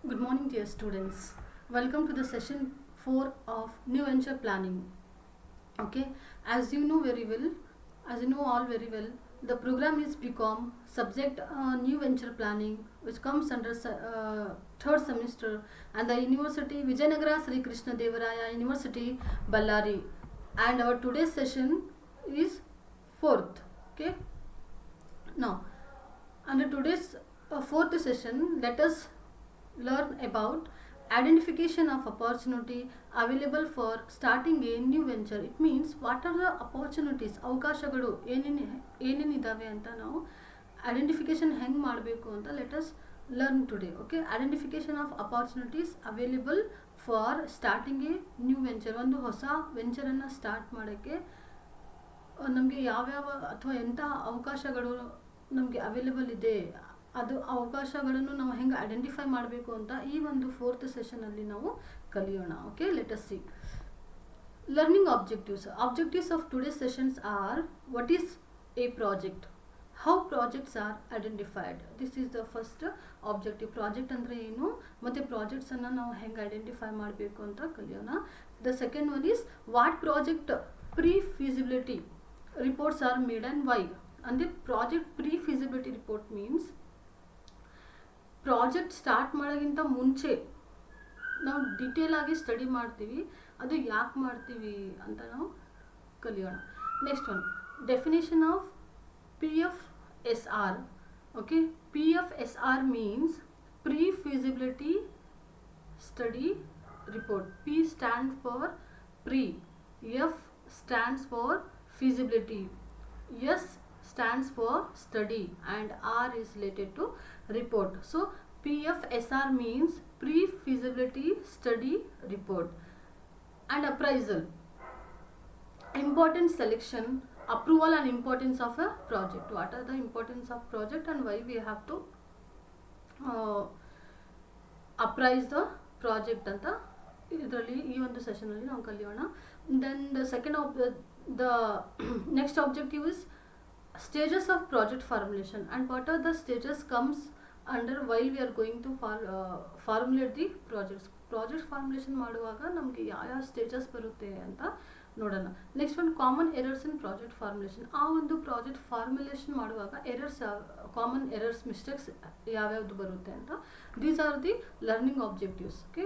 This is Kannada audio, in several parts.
Good morning, dear students. Welcome to the session 4 of New Venture Planning. Okay, as you know all very well, the program is BCom subject New Venture Planning, which comes under third semester, and the University Vijayanagara Sri Krishna Devaraya University, Ballari, and our today's session is fourth. Okay, now under today's fourth session, let us learn about identification of opportunity available for starting a new venture. It means what are the opportunities, ಅವಕಾಶಗಳು ಏನೇನಿದಾವೆ ಅಂತ ನಾವು ಐಡೆಂಟಿಫಿಕೇಶನ್ ಹೆಂಗೆ ಮಾಡಬೇಕು ಅಂತ let us learn today. Okay, identification of opportunities available for starting A new venture. ಒಂದು ಹೊಸ ವೆಂಚರನ್ನು ಸ್ಟಾರ್ಟ್ ಮಾಡೋಕ್ಕೆ ನಮಗೆ ಯಾವ್ಯಾವ ಅಥವಾ ಎಂಥ ಅವಕಾಶಗಳು ನಮಗೆ ಅವೈಲೇಬಲ್ ಇದೆ, ಅದು ಅವಕಾಶಗಳನ್ನು ನಾವು ಹೆಂಗೆ ಐಡೆಂಟಿಫೈ ಮಾಡಬೇಕು ಅಂತ ಈ ಒಂದು ಫೋರ್ತ್ ಸೆಷನಲ್ಲಿ ನಾವು ಕಲಿಯೋಣ. Okay, let us see. Learning objectives of today's sessions are: what is a project, how projects are identified. This is the first objective. Project ಅಂದರೆ ಏನು ಮತ್ತು ಪ್ರಾಜೆಕ್ಟ್ಸನ್ನು ನಾವು ಹೆಂಗೆ ಐಡೆಂಟಿಫೈ ಮಾಡಬೇಕು ಅಂತ ಕಲಿಯೋಣ. The second one is what project pre feasibility reports are made and why. ಅಂದರೆ project pre feasibility report means project start ಮಾಡೋಕ್ಕಿಂತ ಮುಂಚೆ ನಾವು ಡಿಟೇಲ್ ಆಗಿ ಸ್ಟಡಿ ಮಾಡ್ತೀವಿ, ಅದು ಯಾಕೆ ಮಾಡ್ತೀವಿ ಅಂತ ನಾವು ಕಲಿಯೋಣ. Next one, definition of PFSR. Okay, PFSR means pre feasibility study report. P stands for pre, F stands for feasibility, S stands for study, and R is related to report. So PFSR means pre-feasibility study report. And appraisal, important selection, approval and importance of a project. What are the importance of project and why we have to appraise the project ಅಂತ ಇದರಲ್ಲಿ ಈ ಒಂದು ಸೆಷನಲ್ಲಿ ನಾವು ಕಲಿಯೋಣ. Then the second the next objective is stages of project formulation, and what are the stages comes under while we are going to formulate the projects. Project formulation ಮಾಡುವಾಗ ನಮಗೆ ಯಾವ ಸ್ಟೇಜಸ್ ಬರುತ್ತೆ ಅಂತ ನೋಡೋಣ. ನೆಕ್ಸ್ಟ್ ಒಂದು common errors in project formulation. ಆ ಒಂದು ಪ್ರಾಜೆಕ್ಟ್ ಫಾರ್ಮುಲೇಷನ್ ಮಾಡುವಾಗ ಎರರ್ಸ್, ಕಾಮನ್ ಎರರ್ಸ್, ಮಿಸ್ಟೇಕ್ಸ್ ಯಾವ್ಯಾವುದು ಬರುತ್ತೆ ಅಂತ. These are the learning objectives. Okay,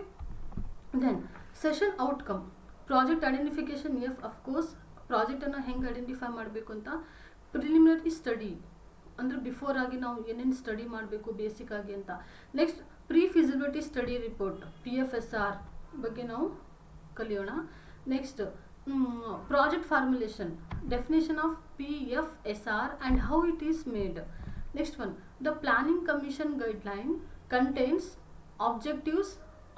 then session outcome, project identification. Of course ಪ್ರಾಜೆಕ್ಟನ್ನು ಹೆಂಗೆ ಐಡೆಂಟಿಫೈ ಮಾಡಬೇಕು ಅಂತ ಪ್ರಿಲಿಮಿನರಿ ಸ್ಟಡಿ, ಅಂದರೆ ಬಿಫೋರ್ ಆಗಿ ನಾವು ಏನೇನು ಸ್ಟಡಿ ಮಾಡಬೇಕು ಬೇಸಿಕ್ ಆಗಿ ಅಂತ. Next pre feasibility study report, PFSR ಬಗ್ಗೆ ನಾವು ಕಲಿಯೋಣ. Next project formulation, definition of PFSR and how it is made. Next one, the planning commission guideline contains objectives,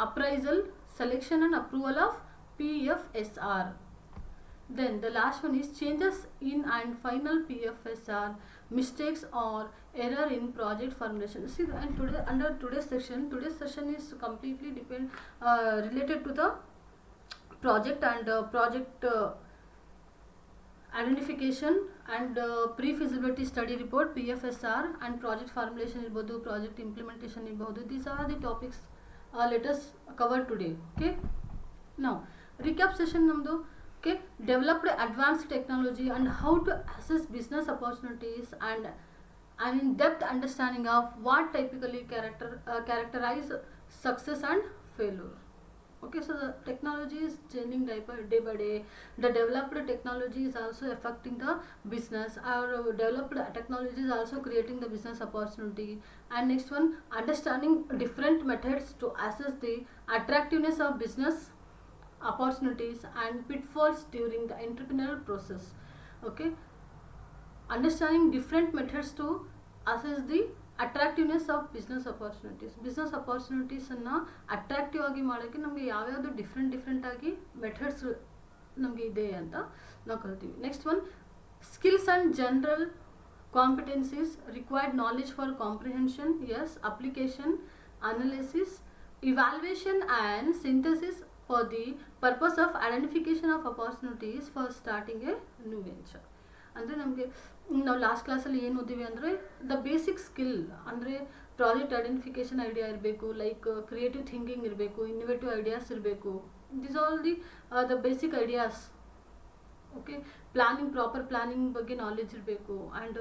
appraisal, selection and approval of PFSR. Then the last one is changes in and final PFSR, mistakes or error in project formulation. See, and today under today's session is completely related to the project and project identification and pre-feasibility study report, PFSR, and project formulation irbodu, project implementation irbodu. These are the topics let us cover today. Okay, now recap session namdu. Okay, developed advanced technology and how to assess business opportunities and an in-depth understanding of what typically characterize success and failure. Okay, so the technology is changing day by day. The developed technology is also affecting the business. Our developed technology is also creating the business opportunity. And next one, understanding different methods to assess the attractiveness of business opportunities and pitfalls during the entrepreneurial process. Okay, understanding different methods to assess the attractiveness of business opportunities. Business opportunities ಅನ್ನು ಅಟ್ರಾಕ್ಟಿವ್ ಆಗಿ ಮಾಡೋಕ್ಕೆ ನಮಗೆ ಯಾವ್ಯಾವುದು ಡಿಫ್ರೆಂಟ್ ಆಗಿ ಮೆಥಡ್ಸ್ ನಮಗೆ ಇದೆ ಅಂತ ನಾವು ಕಲ್ತೀವಿ. Next one, skills and general competencies, required knowledge for comprehension, application, analysis, evaluation and synthesis for the purpose of identification of opportunities for starting a new venture. ಅಂದರೆ ನಮಗೆ ನಾವು ಲಾಸ್ಟ್ ಕ್ಲಾಸಲ್ಲಿ ಏನು ಓದಿವಿ ಅಂದರೆ ದ ಬೇಸಿಕ್ ಸ್ಕಿಲ್ ಅಂದರೆ ಪ್ರಾಜೆಕ್ಟ್ ಐಡೆಂಟಿಫಿಕೇಷನ್ ಐಡಿಯಾ ಇರಬೇಕು, ಲೈಕ್ ಕ್ರಿಯೇಟಿವ್ ಥಿಂಕಿಂಗ್ ಇರಬೇಕು, ಇನ್ನೋವೇಟಿವ್ ಐಡಿಯಾಸ್ ಇರಬೇಕು. This all the basic ideas. Okay, proper planning ಬಗ್ಗೆ ನಾಲೆಜ್ ಇರಬೇಕು. And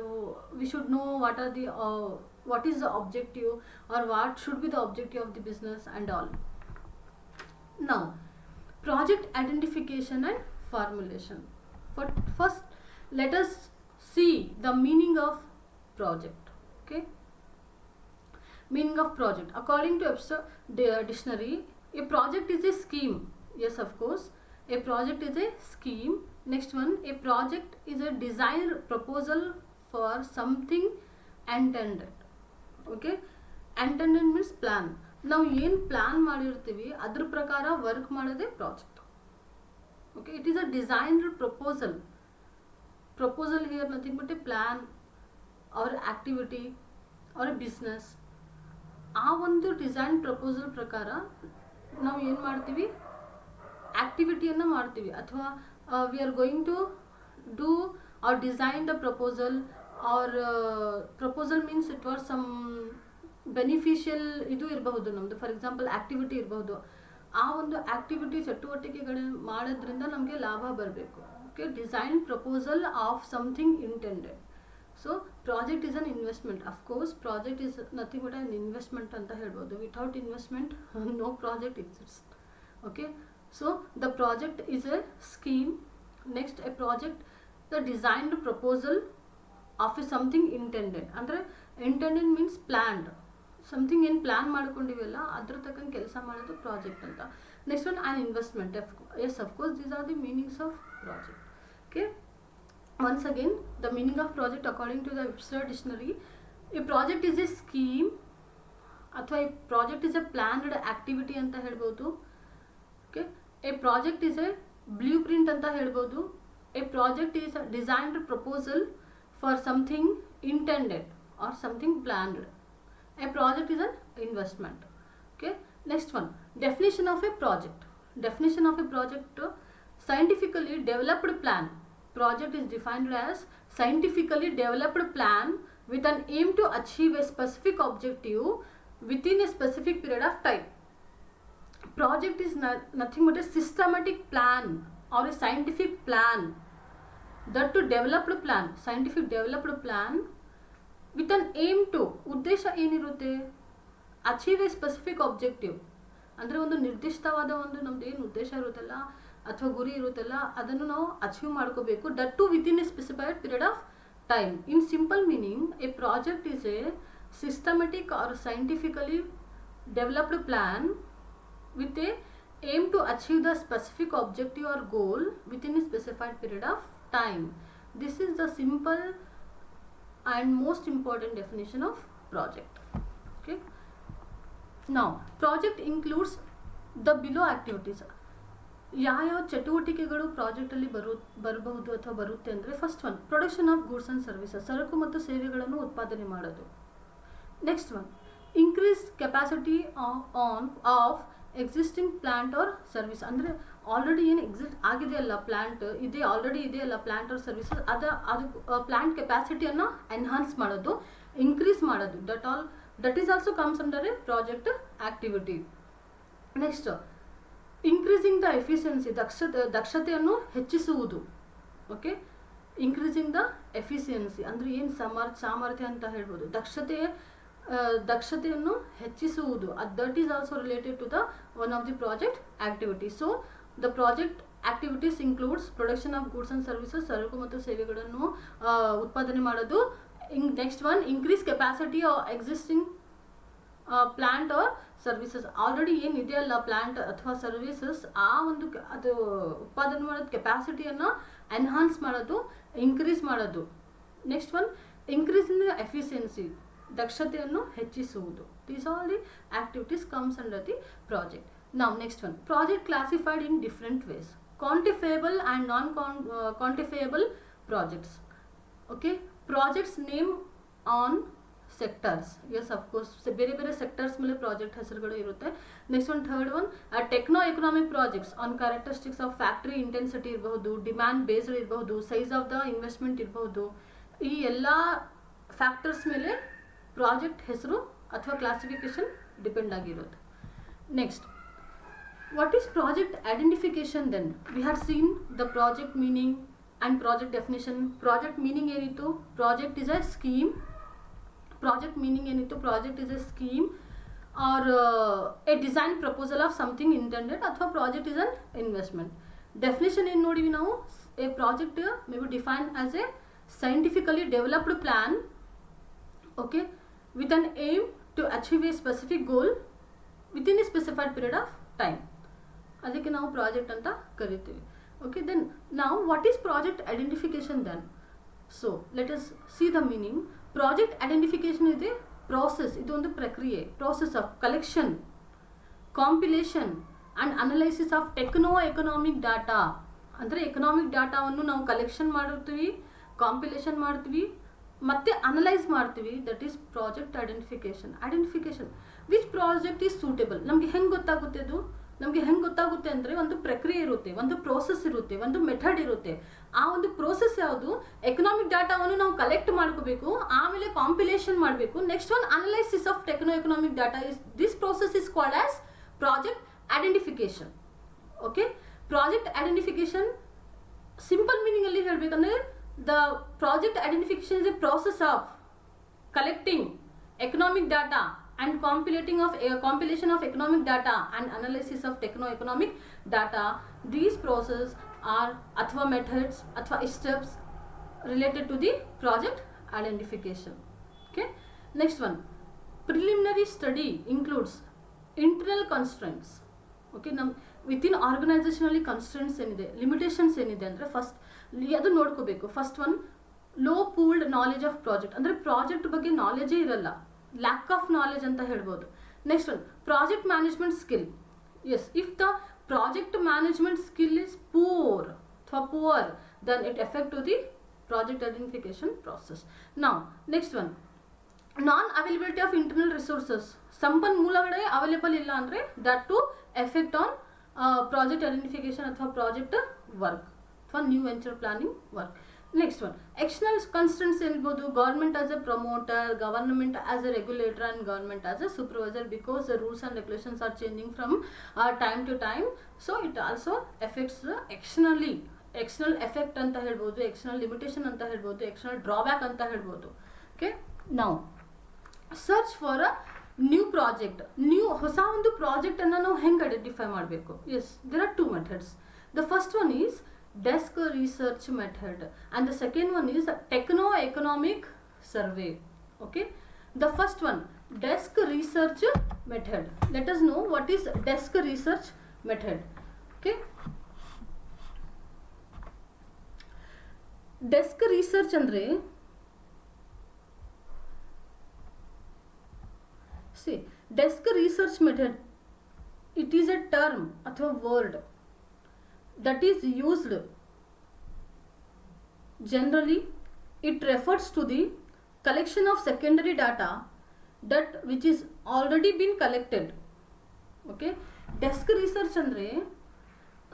we should know what is the objective or what should be the objective of the business and all. Now, project identification and formulation. First, let us see the meaning of project. Okay, meaning of project. According to Webster dictionary, a project is a scheme. Yes, of course, a project is a scheme. Next one, a project is a design proposal for something intended. Okay, intended means plan. ನಾವು ಏನು ಪ್ಲ್ಯಾನ್ ಮಾಡಿರ್ತೀವಿ ಅದ್ರ ಪ್ರಕಾರ ವರ್ಕ್ ಮಾಡೋದೇ project. Okay, it is a designed proposal here nothing but a plan or activity or a business. ಆ ಒಂದು ಡಿಸೈನ್ ಪ್ರಪೋಸಲ್ ಪ್ರಕಾರ ನಾವು ಏನು ಮಾಡ್ತೀವಿ, ಆ್ಯಕ್ಟಿವಿಟಿಯನ್ನು ಮಾಡ್ತೀವಿ. ಅಥವಾ we are going to do or design the proposal or proposal means it was some beneficial ಇದು ಇರಬಹುದು ನಮ್ಮದು. ಫಾರ್ ಎಕ್ಸಾಂಪಲ್ ಆ್ಯಕ್ಟಿವಿಟಿ ಇರಬಹುದು. ಆ ಒಂದು ಆ್ಯಕ್ಟಿವಿಟಿ ಚಟುವಟಿಕೆಗಳು ಮಾಡೋದ್ರಿಂದ ನಮಗೆ ಲಾಭ ಬರಬೇಕು. Okay, design proposal of something intended. So project is an investment. Of course project is nothing but an investment ಅಂತ ಹೇಳ್ಬೋದು. Without investment no project exist. Okay, so the project is a scheme. Next, a project the designed proposal of a something intended. ಅಂದರೆ ಇಂಟೆಂಡೆಡ್ ಮೀನ್ಸ್ ಪ್ಲ್ಯಾನ್ಡ್. ಸಮಥಿಂಗ್ ಏನು ಪ್ಲ್ಯಾನ್ ಮಾಡ್ಕೊಂಡಿವೆಲ್ಲ ಅದ್ರ ತಕ್ಕಂಗೆ ಕೆಲಸ ಮಾಡೋದು ಪ್ರಾಜೆಕ್ಟ್ ಅಂತ. Next one, an investment. Yes, of course these are the meanings of project. Okay, once again the meaning of project according to the Webster dictionary, a project is a scheme ಅಥವಾ a project is a planned activity ಅಂತ ಹೇಳ್ಬೋದು. Okay, a project is a blue print ಅಂತ ಹೇಳ್ಬೋದು. A project is a designed proposal for something intended or something planned. A project is an investment. Okay, next one, definition of a project. Definition of a project, scientifically developed plan. Project is defined as scientifically developed plan with an aim to achieve a specific objective within a specific period of time. Project is nothing but a systematic plan or a scientific plan. That to developed plan, scientific developed plan with an aim to, ಉದ್ದೇಶ ಏನಿರುತ್ತೆ, ಅಚೀವ್ ಎ ಸ್ಪೆಸಿಫಿಕ್ ಆಬ್ಜೆಕ್ಟಿವ್. ಅಂದರೆ ಒಂದು ನಿರ್ದಿಷ್ಟವಾದ ಒಂದು ನಮ್ದು ಏನು ಉದ್ದೇಶ ಇರುತ್ತಲ್ಲ ಅಥವಾ ಗುರಿ ಇರುತ್ತಲ್ಲ ಅದನ್ನು ನಾವು ಅಚೀವ್ ಮಾಡ್ಕೋಬೇಕು. That too within a specified period of time. In simple meaning, a project is a systematic or scientifically developed plan with a aim to achieve the specific objective or goal within a specified period of time. This is the simple and most important definition of project. Okay, now project includes the below activities. ಯಾವ ಚಟುವಟಿಕೆಗಳು ಪ್ರಾಜೆಕ್ಟಲ್ಲಿ ಬರಬಹುದು ಅಥವಾ ಬರುತ್ತೆ ಅಂದರೆ, first one, production of goods and services, ಸರಕು ಮತ್ತು ಸೇವೆಗಳನ್ನು ಉತ್ಪಾದನೆ ಮಾಡೋದು. Next one, increase capacity of existing plant R service. ಅಂದರೆ ಆಲ್ರೆಡಿ ಏನು ಎಕ್ಸಿಸ್ಟ್ ಆಗಿದೆಯಲ್ಲ, ಪ್ಲಾಂಟ್ ಇದೆ ಆಲ್ರೆಡಿ ಇದೆಯಲ್ಲ ಪ್ಲಾಂಟ್ ಆರ್ ಸರ್ವಿಸಸ್, ಅದು ಪ್ಲಾಂಟ್ ಕೆಪಾಸಿಟಿಯನ್ನು ಎನ್ಹಾನ್ಸ್ ಮಾಡೋದು, ಇನ್ಕ್ರೀಸ್ ಮಾಡೋದು. That is also comes under A project activity. Next, increasing the efficiency, ದಕ್ಷತೆಯನ್ನು ಹೆಚ್ಚಿಸುವುದು. ಓಕೆ, ಇನ್ಕ್ರೀಸಿಂಗ್ ದ ಎಫಿಷಿಯನ್ಸಿ ಅಂದರೆ ಏನು ಸಾಮರ್ಥ್ಯ ಅಂತ ಹೇಳ್ಬೋದು. ದಕ್ಷತೆಯನ್ನು ಹೆಚ್ಚಿಸುವುದು, that is also related to the one of the project activity. So the project activities includes production of goods and services, ಸರಕು ಮತ್ತು ಸೇವೆಗಳನ್ನು ಉತ್ಪಾದನೆ ಮಾಡೋದು. Next one, increase capacity of existing plant or services. Already ಏನಿದೆಯಲ್ಲ ಪ್ಲಾಂಟ್ ಅಥವಾ ಸರ್ವಿಸಸ್, ಆ ಒಂದು ಅದು ಉತ್ಪಾದನೆ ಮಾಡೋದು ಕೆಪಾಸಿಟಿಯನ್ನು ಎನ್ಹಾನ್ಸ್ ಮಾಡೋದು, ಇನ್ಕ್ರೀಸ್ ಮಾಡೋದು. Next one, increase in the efficiency, ದಕ್ಷತೆಯನ್ನು ಹೆಚ್ಚಿಸುವುದು. These all the activities comes under the project. Now next one, project classified in different ways, quantifiable and non quantifiable projects. Okay, projects name on sectors. Yes of course ಬೇರೆ ಬೇರೆ ಸೆಕ್ಟರ್ಸ್ ಮೇಲೆ ಪ್ರಾಜೆಕ್ಟ್ ಹೆಸರುಗಳು ಇರುತ್ತೆ. Next one third one techno economic projects on characteristics of factory intensity ಇರಬಹುದು, ಡಿಮ್ಯಾಂಡ್ ಬೇಸ್ಡ್ ಇರಬಹುದು, ಸೈಜ್ ಆಫ್ ದ ಇನ್ವೆಸ್ಟ್ಮೆಂಟ್ ಇರಬಹುದು. ಈ ಎಲ್ಲ ಫ್ಯಾಕ್ಟರ್ಸ್ ಮೇಲೆ ಪ್ರಾಜೆಕ್ಟ್ ಹೆಸರು ಅಥವಾ ಕ್ಲಾಸಿಫಿಕೇಶನ್ ಡಿಪೆಂಡ್ ಆಗಿರುತ್ತೆ. Next, what is project identification then? We had seen the project meaning and project definition. Project meaning ಏನಿತ್ತು, project is a scheme. Project meaning ಏನಿತ್ತು, project is a scheme or a design proposal of something intended ಅಥವಾ project is an investment. Definition ಏನು ನೋಡಿವಿ ನಾವು, a project may be defined as a scientifically developed plan, okay, with an aim to achieve a specific goal within a specified period of time. ಅದಕ್ಕೆ ನಾವು ಪ್ರಾಜೆಕ್ಟ್ ಅಂತ ಕರಿತೀವಿ. ಓಕೆ, ದೆನ್ ನಾವು what is project identification then? So let us see the meaning. Project identification ಇದೆ ಪ್ರಾಸೆಸ್, ಇದು ಒಂದು ಪ್ರಕ್ರಿಯೆ, process of collection, compilation and analysis of techno economic data. ಅಂದರೆ ಎಕನಾಮಿಕ್ ಡಾಟಾವನ್ನು ನಾವು ಕಲೆಕ್ಷನ್ ಮಾಡಿರ್ತೀವಿ, ಕಾಂಪಿಲೇಷನ್ ಮಾಡ್ತೀವಿ, ಮತ್ತೆ ಅನಲೈಸ್ ಮಾಡ್ತೀವಿ. That is project identification. Identification which project is suitable. ನಮಗೆ ಹೆಂಗೆ ಗೊತ್ತಾಗುತ್ತೆ ಅದು? ನಮಗೆ ಹೆಂಗೆ ಗೊತ್ತಾಗುತ್ತೆ ಅಂದರೆ ಒಂದು ಪ್ರಕ್ರಿಯೆ ಇರುತ್ತೆ, ಒಂದು ಪ್ರೋಸೆಸ್ ಇರುತ್ತೆ, ಒಂದು ಮೆಥಡ್ ಇರುತ್ತೆ. ಆ ಒಂದು ಪ್ರೋಸೆಸ್ ಯಾವುದು? ಎಕನಾಮಿಕ್ ಡಾಟಾವನ್ನು ನಾವು ಕಲೆಕ್ಟ್ ಮಾಡ್ಕೋಬೇಕು, ಆಮೇಲೆ ಕಾಂಪಿಲೇಷನ್ ಮಾಡಬೇಕು. Next one analysis of techno economic data. This process is called as project identification. Okay, project identification simple meaning ಅಲ್ಲಿ ಹೇಳಬೇಕಂದ್ರೆ the project identification is A process of collecting economic data and compilation of economic data and analysis of techno-economic data. These processes are athwa methods, athwa steps related to the project identification. Okay, next one, preliminary study includes internal constraints. Okay, within organizationally constraints ಏನಿದೆ, ಲಿಮಿಟೇಷನ್ಸ್ ಏನಿದೆ ಅಂದರೆ ಫಸ್ಟ್ ಅದು ನೋಡ್ಕೋಬೇಕು. First one, low pooled knowledge of project. ಅಂದರೆ ಪ್ರಾಜೆಕ್ಟ್ ಬಗ್ಗೆ ನಾಲೆಜೇ ಇರಲ್ಲ, ಲ್ಯಾಕ್ ಆಫ್ ನಾಲೆಜ್ ಅಂತ ಹೇಳ್ಬೋದು. Next one, project management skill. Yes, if the project management skill is poor then it effect to the project identification process. ನಾವು next one, non availability of internal resources. ಸಂಪನ್ಮೂಲಗಳೇ ಅವೈಲೇಬಲ್ ಇಲ್ಲ ಅಂದರೆ that to effect on project identification ಅಥವಾ ಪ್ರಾಜೆಕ್ಟ್ ವರ್ಕ್ ಅಥವಾ new venture planning work. Next one, external constants ಇರ್ಬೋದು. Government as a promoter, government as a regulator and government as a supervisor, because the rules and regulations are changing from time to time. So it also effects externally. External effect ಅಂತ ಹೇಳ್ಬೋದು, ಎಕ್ಸ್ಟರ್ನಲ್ ಲಿಮಿಟೇಷನ್ ಅಂತ ಹೇಳ್ಬೋದು, ಎಕ್ಸ್ಟರ್ನಲ್ ಡ್ರಾಬ್ಯಾಕ್ ಅಂತ ಹೇಳ್ಬೋದು. ಓಕೆ, ನಾವು search for a new project. ಹೊಸ ಒಂದು ಪ್ರಾಜೆಕ್ಟನ್ನು ನಾವು ಹೆಂಗೆ ಐಡೆಂಟಿಫೈ ಮಾಡಬೇಕು? Yes, there are two methods. The first one is desk research method and the second one is techno economic survey. Okay, the first one, desk research method. Let us know what is desk research method. Okay, desk research andre, see, desk research method, it is a term athwa word that is used generally. It refers to the collection of secondary data that which is already been collected. Okay, desk research andre,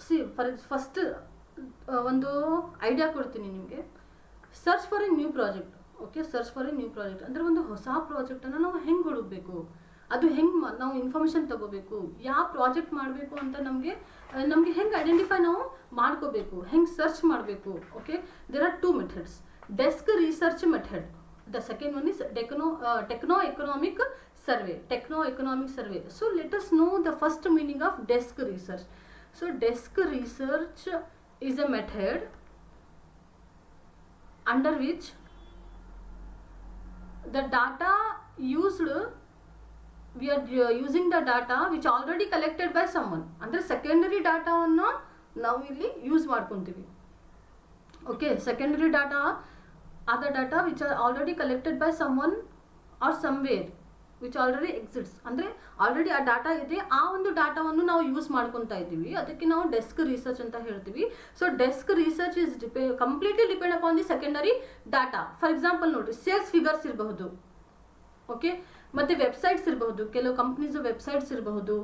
see, first ಒಂದು ಐಡಿಯಾ ಕೊಡ್ತೀನಿ ನಿಮಗೆ. Search for A new project. Okay, search for A new project ಅಂದರೆ ಒಂದು ಹೊಸ ಪ್ರಾಜೆಕ್ಟನ್ನು ನಾವು ಹೆಂಗೆ ಹುಡುಕಬೇಕು, ಅದು ಹೆಂಗೆ ನಾವು ಇನ್ಫಾರ್ಮೇಷನ್ ತಗೋಬೇಕು, ಯಾವ ಪ್ರಾಜೆಕ್ಟ್ ಮಾಡಬೇಕು ಅಂತ ನಮಗೆ ಹೆಂಗೆ ಐಡೆಂಟಿಫೈ ನಾವು ಮಾಡ್ಕೋಬೇಕು, ಹೆಂಗೆ ಸರ್ಚ್ ಮಾಡಬೇಕು. Okay, there are two methods. Desk research method. The second one is techno economic survey. Techno economic survey. So let us know the first meaning of desk research. So desk research is a method under which the data used, we are using the data which already collected by someone. Andre secondary data vanna ನಾವು ಇಲ್ಲಿ ಯೂಸ್ ಮಾಡ್ಕೊಂತೀವಿ. Okay, secondary data are the data which are already collected by someone or somewhere which already exists. ಅಂದರೆ ಆಲ್ರೆಡಿ ಆ ಡಾಟಾ ಇದೆ, ಆ ಒಂದು ಡಾಟಾವನ್ನು ನಾವು ಯೂಸ್ ಮಾಡ್ಕೊತಾ ಇದ್ದೀವಿ, ಅದಕ್ಕೆ ನಾವು ಡೆಸ್ಕ್ ರಿಸರ್ಚ್ ಅಂತ ಹೇಳ್ತೀವಿ. So desk research is completely depend upon the secondary data. For example ನೋಡಿರಿ, ಸೇಲ್ಸ್ ಫಿಗರ್ಸ್ ಇರಬಹುದು. ಓಕೆ. ಮತ್ತು ವೆಬ್ಸೈಟ್ಸ್ ಇರಬಹುದು, ಕೆಲವು ಕಂಪ್ನೀಸ್ ವೆಬ್ಸೈಟ್ಸ್ ಇರಬಹುದು,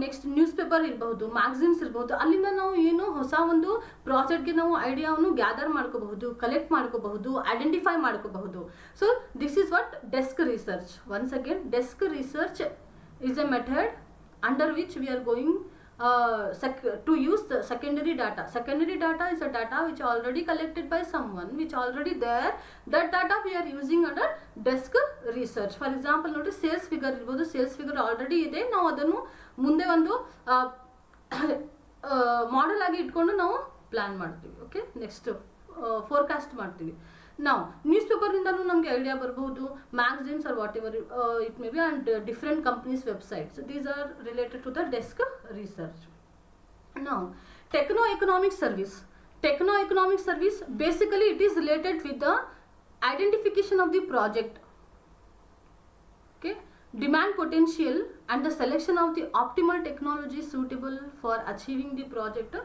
ನೆಕ್ಸ್ಟ್ ನ್ಯೂಸ್ ಪೇಪರ್ ಇರಬಹುದು, ಮ್ಯಾಗಝಿನ್ಸ್ ಇರಬಹುದು. ಅಲ್ಲಿಂದ ನಾವು ಏನು ಹೊಸ ಒಂದು ಪ್ರಾಜೆಕ್ಟ್ಗೆ ನಾವು ಐಡಿಯಾವನ್ನು ಗ್ಯಾದರ್ ಮಾಡ್ಕೋಬಹುದು, ಕಲೆಕ್ಟ್ ಮಾಡ್ಕೋಬಹುದು, ಐಡೆಂಟಿಫೈ ಮಾಡ್ಕೋಬಹುದು. So this is what desk research. Once again, desk research is a method under which we are going to use the secondary data. Secondary data is a data which already collected by someone, which already there. That data we are using under desk research. For example, ನೋಡಿ ಸೇಲ್ಸ್ ಫಿಗರ್ ಇರ್ಬೋದು, ಸೇಲ್ಸ್ ಫಿಗರ್ ಆಲ್ರೆಡಿ ಇದೆ, ನಾವು ಅದನ್ನು ಮುಂದೆ ಒಂದು ಮಾಡೆಲ್ ಆಗಿ ಇಟ್ಕೊಂಡು ನಾವು ಪ್ಲಾನ್ ಮಾಡ್ತೀವಿ. ಓಕೆ, ನೆಕ್ಸ್ಟ್ ಫೋರ್ಕಾಸ್ಟ್ ಮಾಡ್ತೀವಿ. ನಾವು ನ್ಯೂಸ್ ಪೇಪರ್ನಿಂದಲೂ ನಮಗೆ ಐಡಿಯಾ ಬರಬಹುದು, magazines or what ever it may be, and different companies websites. These are related to the desk research. ನಾವು techno-economic service. Techno-economic service, basically it is related with the identification of the project, okay, demand potential and the selection of the optimal technology suitable for achieving the project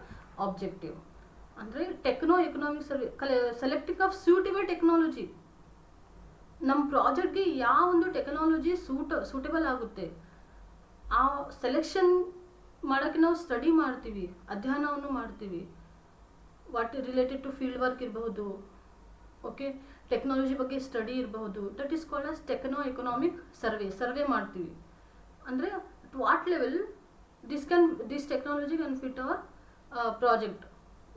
objective. ಅಂದರೆ techno-economic selecting of suitable technology. ನಮ್ಮ ಪ್ರಾಜೆಕ್ಟ್ಗೆ ಯಾವ ಒಂದು ಟೆಕ್ನಾಲಜಿ ಸೂಟೇಬಲ್ ಆಗುತ್ತೆ ಆ ಸೆಲೆಕ್ಷನ್ ಮಾಡೋಕ್ಕೆ ನಾವು ಸ್ಟಡಿ ಮಾಡ್ತೀವಿ, ಅಧ್ಯಯನವನ್ನು ಮಾಡ್ತೀವಿ. What related to field work ಇರಬಹುದು, ಓಕೆ, ಟೆಕ್ನಾಲಜಿ ಬಗ್ಗೆ ಸ್ಟಡಿ ಇರಬಹುದು. That is called as techno economic survey ಮಾಡ್ತೀವಿ. ಅಂದರೆ to what level this technology can fit our project.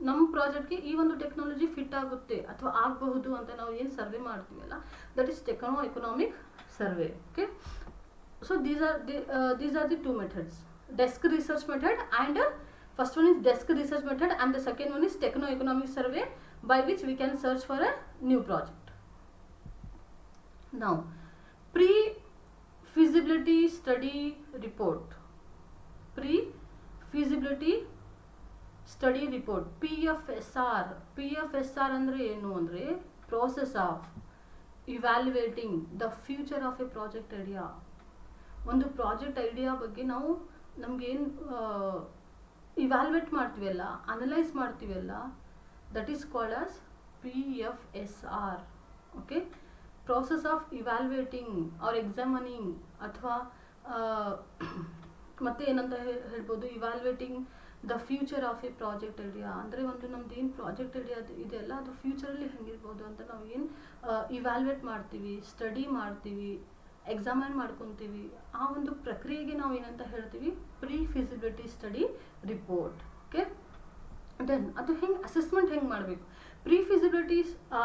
ನಮ್ಮ ಪ್ರಾಜೆಕ್ಟ್ಗೆ ಈ ಒಂದು ಟೆಕ್ನಾಲಜಿ ಫಿಟ್ ಆಗುತ್ತೆ ಅಥವಾ ಆಗಬಹುದು ಅಂತ ನಾವು ಏನು ಸರ್ವೆ ಮಾಡ್ತೀವಲ್ಲ, that is techno-economic survey. Okay, so these are the two methods, desk research method and first one is desk research method and the second one is techno-economic survey by which we can search for a new project. Now, pre-feasibility study report. Pre-feasibility study report, PFSR. PFSR ಅಂದರೆ ಏನು ಅಂದರೆ process of evaluating the future of a project idea. ಒಂದು ಪ್ರಾಜೆಕ್ಟ್ ಐಡಿಯಾ ಬಗ್ಗೆ ನಾವು ನಮಗೇನು ಇವ್ಯಾಲ್ಯೂಯೇಟ್ ಮಾಡ್ತೀವಲ್ಲ, ಅನಲೈಸ್ ಮಾಡ್ತೀವಲ್ಲ, that is called as PFSR. okay, process of evaluating or examining ಅಥವಾ ಮತ್ತೆ ಏನಂತ ಹೇಳ್ಬೋದು, evaluating the future of A project idea. ಅಂದರೆ ಒಂದು ನಮ್ದು ಏನು ಪ್ರಾಜೆಕ್ಟ್ ಐಡಿಯಾ ಇದೆಯಲ್ಲ, ಅದು ಫ್ಯೂಚರಲ್ಲಿ ಹೆಂಗಿರ್ಬೋದು ಅಂತ ನಾವು ಏನು ಇವ್ಯಾಲ್ಯೂಯೇಟ್ ಮಾಡ್ತೀವಿ, ಸ್ಟಡಿ ಮಾಡ್ತೀವಿ, ಎಕ್ಸಾಮೈನ್ ಮಾಡ್ಕೊತೀವಿ. ಆ ಒಂದು ಪ್ರಕ್ರಿಯೆಗೆ ನಾವು ಏನಂತ ಹೇಳ್ತೀವಿ, pre feasibility study report. Okay, then ಅದು ಹೆಂಗೆ ಅಸೆಸ್ಮೆಂಟ್ ಹೆಂಗೆ ಮಾಡಬೇಕು, ಪ್ರೀ ಫಿಸಿಬಿಲಿಟಿ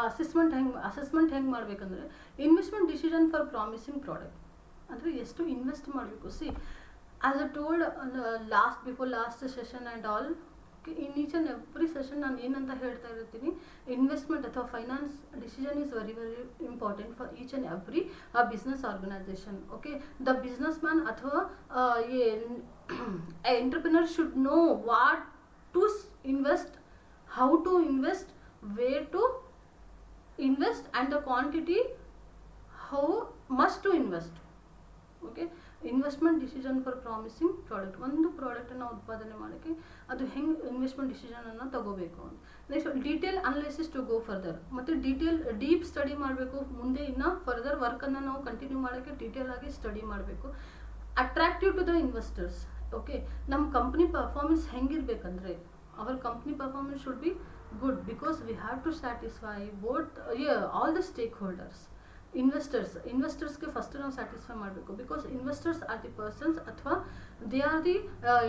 ಅಸೆಸ್ಮೆಂಟ್ ಹೆಂಗೆ ಮಾಡಬೇಕಂದ್ರೆ investment decision for promising product. ಅಂದರೆ ಎಷ್ಟು ಇನ್ವೆಸ್ಟ್ ಮಾಡಬೇಕು. See, as a told before last session and all, in each and every session ನಾನು ಏನಂತ ಹೇಳ್ತಾ ಇರ್ತೀನಿ, ಇನ್ವೆಸ್ಟ್ಮೆಂಟ್ ಅಥವಾ finance decision is very very important for each and every business organisation. Okay, the businessman ಅಥವಾ entrepreneur should know what to invest, how to invest, where to invest and the quantity, how much to invest. Okay, investment decision for promising product. ಒಂದು ಪ್ರಾಡಕ್ಟನ್ನು ಉತ್ಪಾದನೆ ಮಾಡೋಕ್ಕೆ ಅದು ಹೆಂಗೆ ಇನ್ವೆಸ್ಟ್ಮೆಂಟ್ ಡಿಸಿಷನನ್ನು ತಗೋಬೇಕು ಅಂತ. Next detail analysis to go further. ಮತ್ತು ಡೀಪ್ ಸ್ಟಡಿ ಮಾಡಬೇಕು. ಮುಂದೆ ಇನ್ನು ಫರ್ದರ್ ವರ್ಕನ್ನು ನಾವು ಕಂಟಿನ್ಯೂ ಮಾಡೋಕ್ಕೆ ಡೀಟೇಲ್ ಆಗಿ ಸ್ಟಡಿ ಮಾಡಬೇಕು. Attractive to the investors. Okay, ನಮ್ಮ ಕಂಪ್ನಿ ಪರ್ಫಾರ್ಮೆನ್ಸ್ ಹೆಂಗಿರ್ಬೇಕಂದ್ರೆ, our company performance should be good because we have to satisfy both all the stakeholders. ಇನ್ವೆಸ್ಟರ್ಸ್ಗೆ ಫಸ್ಟ್ ನಾವು ಸ್ಯಾಟಿಸ್ಫೈ ಮಾಡಬೇಕು because investors are the persons ಅಥವಾ they are the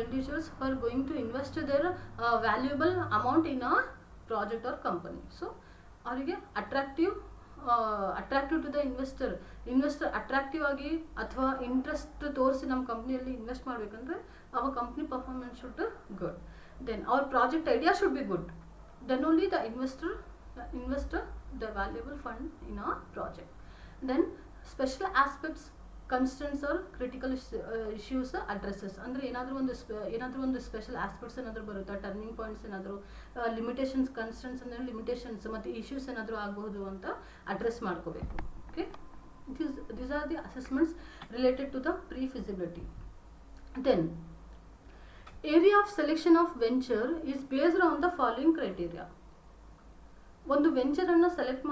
individuals who are going to invest their valuable amount in a project or company. So ಅವರಿಗೆ attractive to the investor attractive ಆಗಿ ಅಥವಾ ಇಂಟ್ರೆಸ್ಟ್ ತೋರಿಸಿ ನಮ್ಮ ಕಂಪ್ನಿಯಲ್ಲಿ ಇನ್ವೆಸ್ಟ್ ಮಾಡಬೇಕಂದ್ರೆ our company performance should good. Then our project idea should be good. Then only the investor the valuable fund in a project. Then special aspects, constraints or critical issues addresses. ಅಂದರೆ ಏನಾದರೂ ಒಂದು ಸ್ಪೆಷಲ್ ಆಸ್ಪೆಕ್ಟ್ಸ್ ಏನಾದರೂ ಬರುತ್ತಾ, ಟರ್ನಿಂಗ್ ಪಾಯಿಂಟ್ಸ್ ಏನಾದರೂ, ಲಿಮಿಟೇಷನ್ಸ್, ಕನ್ಸ್ಟ್ರೆಂಟ್ಸ್ ಅಂದರೆ ಲಿಮಿಟೇಷನ್ಸ್ ಮತ್ತು ಇಶ್ಯೂಸ್ ಏನಾದರೂ ಆಗಬಹುದು ಅಂತ ಅಡ್ರೆಸ್ ಮಾಡ್ಕೋಬೇಕು. Okay, these are the assessments related to the pre-feasibility. Then area of selection of venture is based on the following criteria. ಒಂದು ವೆಂಚರನ್ನು ಸೆಲೆಕ್ಟ್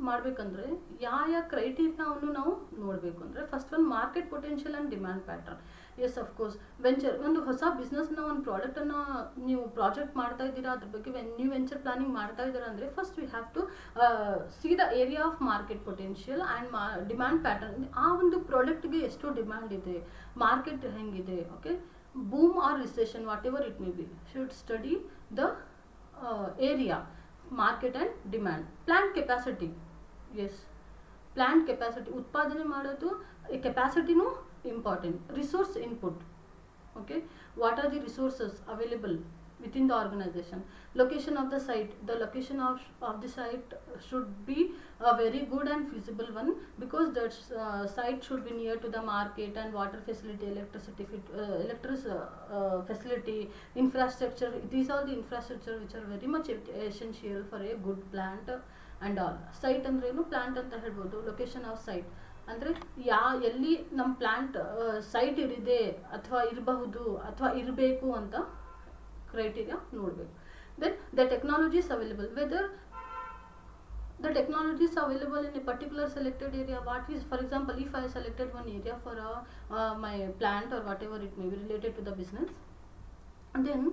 ಮಾಡಬೇಕಂದ್ರೆ ಯಾವ ಕ್ರೈಟೀರಿಯಾವನ್ನು ನಾವು ನೋಡಬೇಕು ಅಂದರೆ first one market potential and demand pattern. Yes of course venture ಒಂದು ಹೊಸ ಬಿಸ್ನೆಸ್ನ ಒಂದು ಪ್ರಾಡಕ್ಟನ್ನು ನೀವು ಪ್ರಾಜೆಕ್ಟ್ ಮಾಡ್ತಾ ಇದ್ದೀರಾ, ಅದ್ರ ಬಗ್ಗೆ ನೀವು ವೆಂಚರ್ ಪ್ಲಾನಿಂಗ್ ಮಾಡ್ತಾ ಇದ್ದೀರಾ ಅಂದರೆ first we have to see the area of market potential and demand pattern. ಆ ಒಂದು ಪ್ರಾಡಕ್ಟ್ಗೆ ಎಷ್ಟು ಡಿಮ್ಯಾಂಡ್ ಇದೆ, ಮಾರ್ಕೆಟ್ ಹೆಂಗಿದೆ, okay, boom or recession, whatever it may be, should study the area, market and demand. Plant capacity, yes, plant capacity, ಉತ್ಪಾದನೆ ಮಾಡೋದು ಕೆಪಾಸಿಟಿನೂ important. Resource input, okay, what are the resources available within the organization. Location of the site, the location of the site should be a very good and feasible one, because that site should be near to the market and water facility, electricity facility, infrastructure. These are the infrastructure which are very much essential for a good plant and all. Site ಅಂದ್ರೆ ಏನು, ಪ್ಲಾಂಟ್ ಅಂತ ಹೇಳ್ಬೋದು. ಲೊಕೇಶನ್ ಆಫ್ ಸೈಟ್ ಅಂದರೆ ಎಲ್ಲಿ ನಮ್ಮ ಪ್ಲಾಂಟ್ ಸೈಟ್ ಇದೆ ಅಥವಾ ಇರಬಹುದು ಅಥವಾ ಇರಬೇಕು ಅಂತ criteria ನೋಡಬೇಕು. Then the technologies available, whether the technologies available in a particular selected area. What is, for example, if I selected one area for my plant or whatever it may be related to the business, and then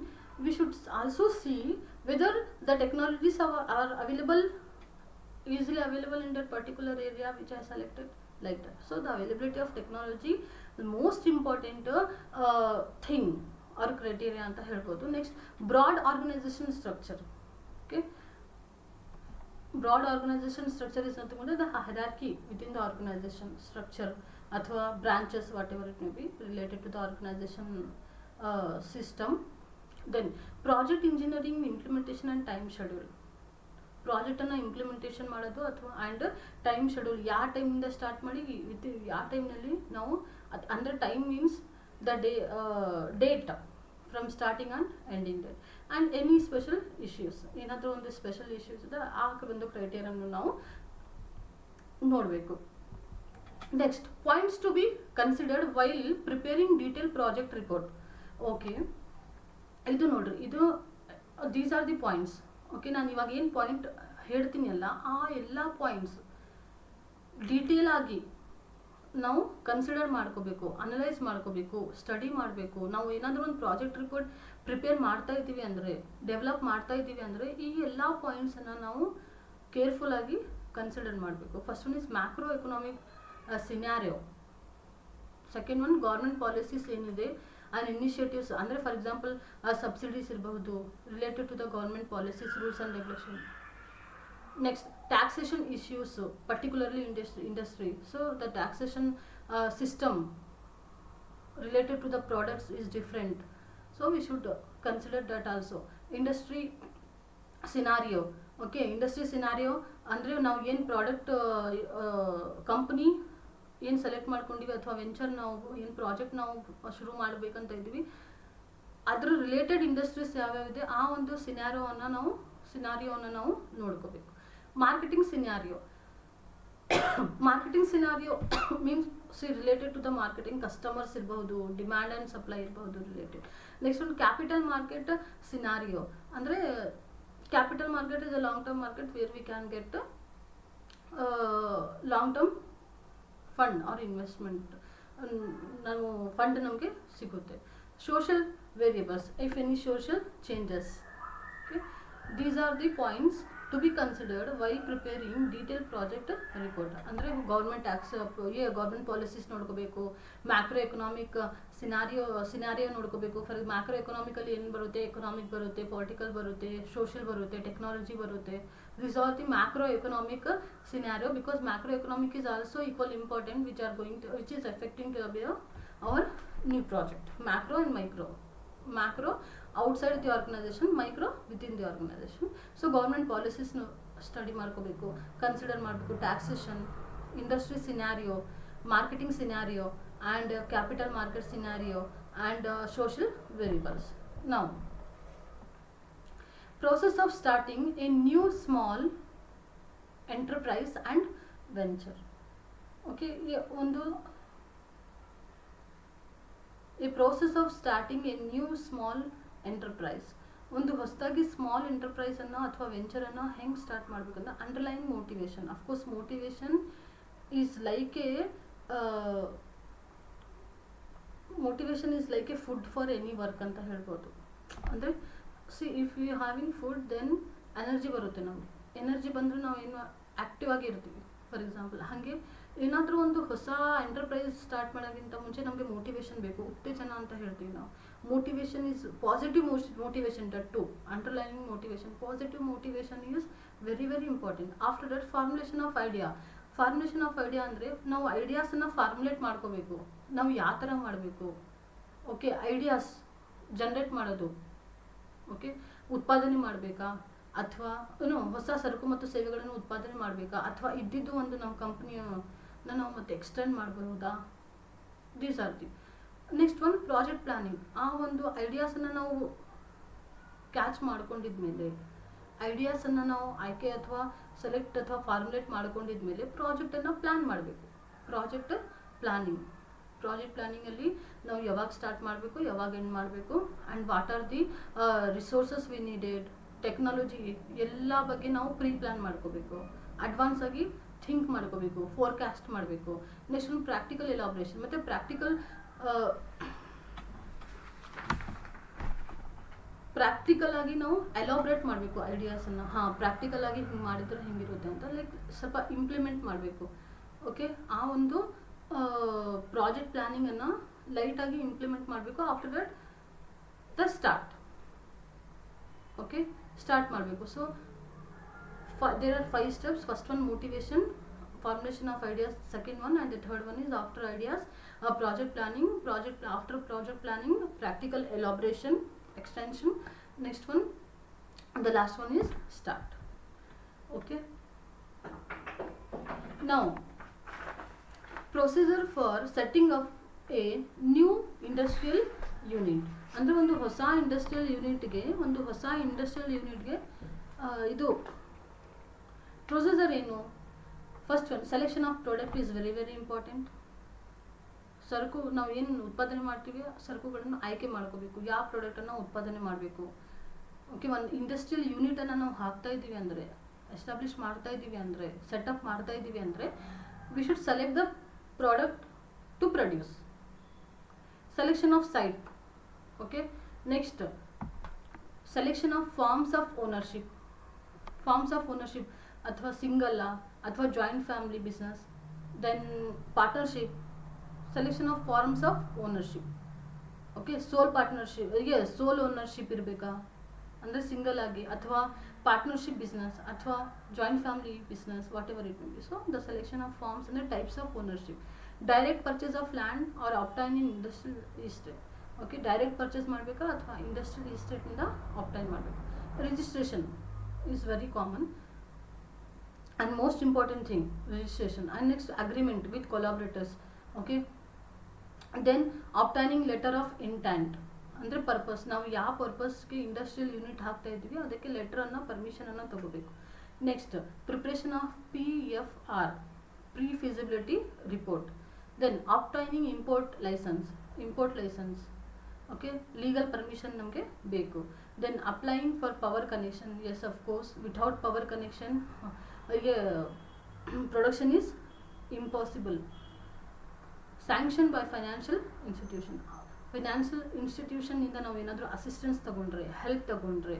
we should also see whether the technologies are available, easily available in that particular area which I selected, like that. So the availability of technology, the most important thing or criteria ಅಂತ ಹೇಳ್ಬೋದು. Next broad organisation structure. Okay, broad organisation structure is nothing but the hierarchy within the organisation structure ಅಥವಾ branches, what ever it may be related to the organisation system. Then project engineering implementation and time schedule. ಪ್ರಾಜೆಕ್ಟನ್ನು ಇಂಪ್ಲಿಮೆಂಟೇಷನ್ ಮಾಡೋದು ಅಥವಾ ಆ್ಯಂಡ್ ಟೈಮ್ ಶೆಡ್ಯೂಲ್, ಯಾವ ಟೈಮಿಂದ ಸ್ಟಾರ್ಟ್ ಮಾಡಿ ವಿತ್ ಯಾವ ಟೈಮ್ನಲ್ಲಿ ನಾವು ಅಂದರೆ time means the date from starting and ending date, and any special issues, ಏನಾದರೂ ಒಂದು ಸ್ಪೆಷಲ್ ಇಶ್ಯೂಸ್ ಇದೆ ಆ ಒಂದು ಕ್ರೈಟೇರಿಯನ್ನು ನಾವು ನೋಡಬೇಕು. Next points to be considered while preparing detail project report. Okay, ಇದು ನೋಡ್ರಿ, ಇದು these are the points. Okay, ನಾನು ಇವಾಗ ಏನು ಪಾಯಿಂಟ್ ಹೇಳ್ತೀನಿ ಅಲ್ಲ, ಆ ಎಲ್ಲ ಪಾಯಿಂಟ್ಸ್ ಡೀಟೇಲ್ ಆಗಿ ನಾವು ಕನ್ಸಿಡರ್ ಮಾಡ್ಕೋಬೇಕು, ಅನಲೈಸ್ ಮಾಡ್ಕೋಬೇಕು, ಸ್ಟಡಿ ಮಾಡಬೇಕು. ನಾವು ಏನಾದರೂ ಒಂದು ಪ್ರಾಜೆಕ್ಟ್ ರಿಪೋರ್ಟ್ ಪ್ರಿಪೇರ್ ಮಾಡ್ತಾ ಇದ್ದೀವಿ ಅಂದರೆ, ಡೆವಲಪ್ ಮಾಡ್ತಾ ಇದ್ದೀವಿ ಅಂದರೆ ಈ ಎಲ್ಲ ಪಾಯಿಂಟ್ಸನ್ನು ನಾವು ಕೇರ್ಫುಲ್ಲಾಗಿ ಕನ್ಸಿಡರ್ ಮಾಡಬೇಕು. First one is macro economic scenario. Second one government policies ಏನಿದೆ ಆ್ಯಂಡ್ ಇನಿಷಿಯೇಟಿವ್ಸ್, ಅಂದರೆ ಫಾರ್ ಎಕ್ಸಾಂಪಲ್ ಸಬ್ಸಿಡೀಸ್ ಇರಬಹುದು related to the government policies, rules and regulation. Next, taxation issues, particularly industry. So the taxation system related to the products is different, so we should consider that also. Industry scenario. Okay, industry scenario ಅಂದರೆ ನಾವು ಏನು ಪ್ರಾಡಕ್ಟ್ ಕಂಪ್ನಿ ಏನು ಸೆಲೆಕ್ಟ್ ಮಾಡ್ಕೊಂಡಿವಿ ಅಥವಾ ವೆಂಚರ್ ನಾವು ಏನು ಪ್ರಾಜೆಕ್ಟ್ ನಾವು ಶುರು ಮಾಡಬೇಕಂತ ಇದ್ದೀವಿ, ಅದ್ರ ರಿಲೇಟೆಡ್ ಇಂಡಸ್ಟ್ರೀಸ್ ಯಾವ್ಯಾವಿದೆ ಆ ಒಂದು ಸಿನಾರಿಯೋವನ್ನು ನಾವು ನೋಡ್ಕೋಬೇಕು. Marketing scenario. Marketing scenario means related to the marketing, customers ಇರಬಹುದು, ಡಿಮ್ಯಾಂಡ್ ಆ್ಯಂಡ್ ಸಪ್ಲೈ ಇರಬಹುದು ರಿಲೇಟೆಡ್. ನೆಕ್ಸ್ಟ್ ಒಂದು ಕ್ಯಾಪಿಟಲ್ ಮಾರ್ಕೆಟ್ ಸಿನಾರಿಯೋ. ಅಂದರೆ capital market is a long term market where we can get long term fund or investment, ನಾವು ಫಂಡ್ ನಮಗೆ ಸಿಗುತ್ತೆ. Social variables, if any social changes. Okay, these are the points to be considered while preparing detailed project report. ಅಂದರೆ ಗೌರ್ಮೆಂಟ್ ಟ್ಯಾಕ್ಸ್, ಗೌರ್ಮೆಂಟ್ ಪಾಲಿಸೀಸ್ ನೋಡ್ಕೋಬೇಕು, ಮ್ಯಾಕ್ರೋ ಎಕನಾಮಿಕ್ ಸಿನಾರಿಯೋ ನೋಡ್ಕೋಬೇಕು. ಫಾರ್ ಮ್ಯಾಕ್ರೋ ಎಕನಾಮಿಕಲ್ಲಿ ಏನು ಬರುತ್ತೆ, ಎಕನಾಮಿಕ್ ಬರುತ್ತೆ, ಪೊಲಿಟಿಕಲ್ ಬರುತ್ತೆ, ಸೋಷಿಯಲ್ ಬರುತ್ತೆ, ಟೆಕ್ನಾಲಜಿ ಬರುತ್ತೆ. This are the macro economic scenario, because macro economic is also equal important, which is affecting to our new project. Macro and micro. Macro outside the organization, micro within the organization. So government policies study ಮಾಡ್ಕೋಬೇಕು, ಕನ್ಸಿಡರ್ ಮಾಡಬೇಕು. Taxation, industry scenario, marketing scenario and capital market scenario and social variables. Now, process of starting a new small enterprise and venture. Okay, a process of starting a new small enterprise ಒಂದು ಹೊಸದಾಗಿ ಸ್ಮಾಲ್ ಎಂಟರ್ಪ್ರೈಸನ್ನು ಅಥವಾ ವೆಂಚರನ್ನು ಹೆಂಗೆ ಸ್ಟಾರ್ಟ್ ಮಾಡಬೇಕಂದ್ರೆ underline motivation. Of course motivation is like a food for any work ಅಂತ ಹೇಳ್ಬೋದು. ಅಂದರೆ if you having food then energy ಬರುತ್ತೆ ನಮಗೆ. ಎನರ್ಜಿ ಬಂದರೆ ನಾವು ಏನು ಆ್ಯಕ್ಟಿವ್ ಆಗಿ ಇರ್ತೀವಿ. ಫಾರ್ ಎಕ್ಸಾಂಪಲ್ ಹಾಗೆ ಏನಾದರೂ ಒಂದು ಹೊಸ ಎಂಟರ್ಪ್ರೈಸ್ ಸ್ಟಾರ್ಟ್ ಮಾಡೋಕ್ಕಿಂತ ಮುಂಚೆ ನಮಗೆ ಮೋಟಿವೇಶನ್ ಬೇಕು, ಉತ್ತೇಜನ ಅಂತ ಹೇಳ್ತೀವಿ ನಾವು. Motivation is positive motivation, that too, underlining motivation. Positive motivation is very very important. After that, formulation of idea ಅಂದರೆ ನಾವು ಐಡಿಯಾಸನ್ನು ಫಾರ್ಮುಲೇಟ್ ಮಾಡ್ಕೋಬೇಕು. ನಾವು ಯಾವ ಥರ ಮಾಡಬೇಕು, ಓಕೆ, ಐಡಿಯಾಸ್ ಜನ್ರೇಟ್ ಮಾಡೋದು, ಓಕೆ, ಉತ್ಪಾದನೆ ಮಾಡಬೇಕಾ ಅಥವಾ ಹೊಸ ಸರಕು ಮತ್ತು ಸೇವೆಗಳನ್ನು ಉತ್ಪಾದನೆ ಮಾಡಬೇಕಾ ಅಥವಾ ಇದ್ದಿದ್ದು ಒಂದು ನಮ್ಮ ಕಂಪ್ನಿಯನ್ನು ನಾವು ಮತ್ತೆ ಎಕ್ಸ್ಟೆಂಡ್ ಮಾಡಬಹುದಾ, these are the. Next one project planning. ಆ ಒಂದು ಐಡಿಯಾಸನ್ನು ನಾವು ಕ್ಯಾಚ್ ಮಾಡ್ಕೊಂಡಿದ್ಮೇಲೆ, ಐಡಿಯಾಸನ್ನು ನಾವು ಆಯ್ಕೆ ಅಥವಾ ಸೆಲೆಕ್ಟ್ ಅಥವಾ ಫಾರ್ಮುಲೇಟ್ ಮಾಡ್ಕೊಂಡಿದ್ಮೇಲೆ ಪ್ರಾಜೆಕ್ಟನ್ನು ಪ್ಲ್ಯಾನ್ ಮಾಡಬೇಕು. ಪ್ರಾಜೆಕ್ಟ್ ಪ್ಲಾನಿಂಗಲ್ಲಿ ನಾವು ಯಾವಾಗ ಸ್ಟಾರ್ಟ್ ಮಾಡಬೇಕು, ಯಾವಾಗ ಎಂಡ್ ಮಾಡಬೇಕು, and what are the resources we needed, technology ಎಲ್ಲ ಬಗ್ಗೆ ನಾವು ಪ್ರೀ ಪ್ಲ್ಯಾನ್ ಮಾಡ್ಕೋಬೇಕು. ಅಡ್ವಾನ್ಸ್ ಆಗಿ ಥಿಂಕ್ ಮಾಡ್ಕೋಬೇಕು, ಫೋರ್ಕಾಸ್ಟ್ ಮಾಡಬೇಕು. ನೆಕ್ಸ್ಟ್ ಒಂದು ಪ್ರಾಕ್ಟಿಕಲ್ ಎಲಾಬ್ರೇಷನ್. ಮತ್ತು ಪ್ರಾಕ್ಟಿಕಲ್ ಆಗಿ ನಾವು ಎಲಾಬ್ರೇಟ್ ಮಾಡಬೇಕು ಐಡಿಯಾಸನ್ನು. ಪ್ರಾಕ್ಟಿಕಲ್ ಆಗಿ ಹಿಂಗೆ ಮಾಡಿದ್ರೆ ಹಿಂಗಿರುತ್ತೆ ಅಂತ ಲೈಕ್ ಸ್ವಲ್ಪ ಇಂಪ್ಲಿಮೆಂಟ್ ಮಾಡಬೇಕು. ಓಕೆ, ಆ ಒಂದು ಪ್ರಾಜೆಕ್ಟ್ ಪ್ಲಾನಿಂಗನ್ನು ಲೈಟಾಗಿ ಇಂಪ್ಲಿಮೆಂಟ್ ಮಾಡಬೇಕು. ಆಫ್ಟರ್ ದಟ್ ಸ್ಟಾರ್ಟ್ ಮಾಡಬೇಕು. So there are 5 steps. First one motivation, formulation of ideas, second one, and the third one is after ideas, project planning, after project planning, practical elaboration, extension. Next one, the last one is start. Okay, now procedure for setting up a new industrial unit. ಅಂದರೆ ಒಂದು ಹೊಸ ಇಂಡಸ್ಟ್ರಿಯಲ್ ಯೂನಿಟ್ಗೆ ಇದು ಪ್ರೊಸೀಜರ್ ಏನು? First one, selection of product is very very important. ಸರಕು ನಾವು ಏನು ಉತ್ಪಾದನೆ ಮಾಡ್ತೀವಿ ಸರಕುಗಳನ್ನು ಆಯ್ಕೆ ಮಾಡ್ಕೋಬೇಕು, ಯಾವ ಪ್ರಾಡಕ್ಟನ್ನು ಉತ್ಪಾದನೆ ಮಾಡಬೇಕು. ಓಕೆ, ಒಂದು ಇಂಡಸ್ಟ್ರಿಯಲ್ ಯೂನಿಟನ್ನು ನಾವು ಹಾಕ್ತಾ ಇದ್ದೀವಿ ಅಂದರೆ, ಎಸ್ಟಾಬ್ಲಿಷ್ ಮಾಡ್ತಾ ಇದ್ದೀವಿ ಅಂದರೆ, ಸೆಟಪ್ ಮಾಡ್ತಾ ಇದ್ದೀವಿ ಅಂದರೆ, we should select the product to produce. Selection of site. Okay, next selection of forms of ownership ಅಥವಾ ಸಿಂಗಲ್ಲ ಅಥವಾ joint family business. Then partnership, selection of forms of ownership. Okay, sole ownership ಇರಬೇಕಾ ಅಂದರೆ ಸಿಂಗಲ್ ಆಗಿ, ಅಥವಾ ಪಾರ್ಟ್ನರ್ಶಿಪ್ ಬಿಸ್ನೆಸ್ ಅಥವಾ joint family business, what ever it may be. So the selection of forms ಅಂದರೆ types of ownership. Direct purchase of land or obtain in industrial ಈಸ್ಟೇಟ್. Okay, direct purchase ಮಾಡಬೇಕಾ ಅಥವಾ ಇಂಡಸ್ಟ್ರಿಯಲ್ ಈಸ್ಟೇಟಿಂದ ಆಪ್ಟೈನ್ ಮಾಡಬೇಕು. Registration is very common and most important thing, registration. And next, agreement with collaborators. Okay, then obtaining letter of intent ಅಂದರೆ ಪರ್ಪಸ್. ನಾವು ಯಾವ ಪರ್ಪಸ್ಗೆ ಇಂಡಸ್ಟ್ರಿಯಲ್ ಯೂನಿಟ್ ಹಾಕ್ತಾ ಇದ್ದೀವಿ ಅದಕ್ಕೆ ಲೆಟ್ರನ್ನು, ಪರ್ಮಿಷನನ್ನು ತಗೋಬೇಕು. Next, preparation of PFR, pre feasibility report. Then obtaining import licence. Okay, legal permission ನಮಗೆ ಬೇಕು. Then applying for power connection. Yes, of course, without power connection production is impossible. Sanction by financial ಇನ್ಸ್ಟಿಟ್ಯೂಷನ್ನಿಂದ ನಾವು ಏನಾದರೂ ಅಸಿಸ್ಟೆನ್ಸ್ ತಗೊಂಡ್ರೆ, ಹೆಲ್ಪ್ ತಗೊಂಡ್ರೆ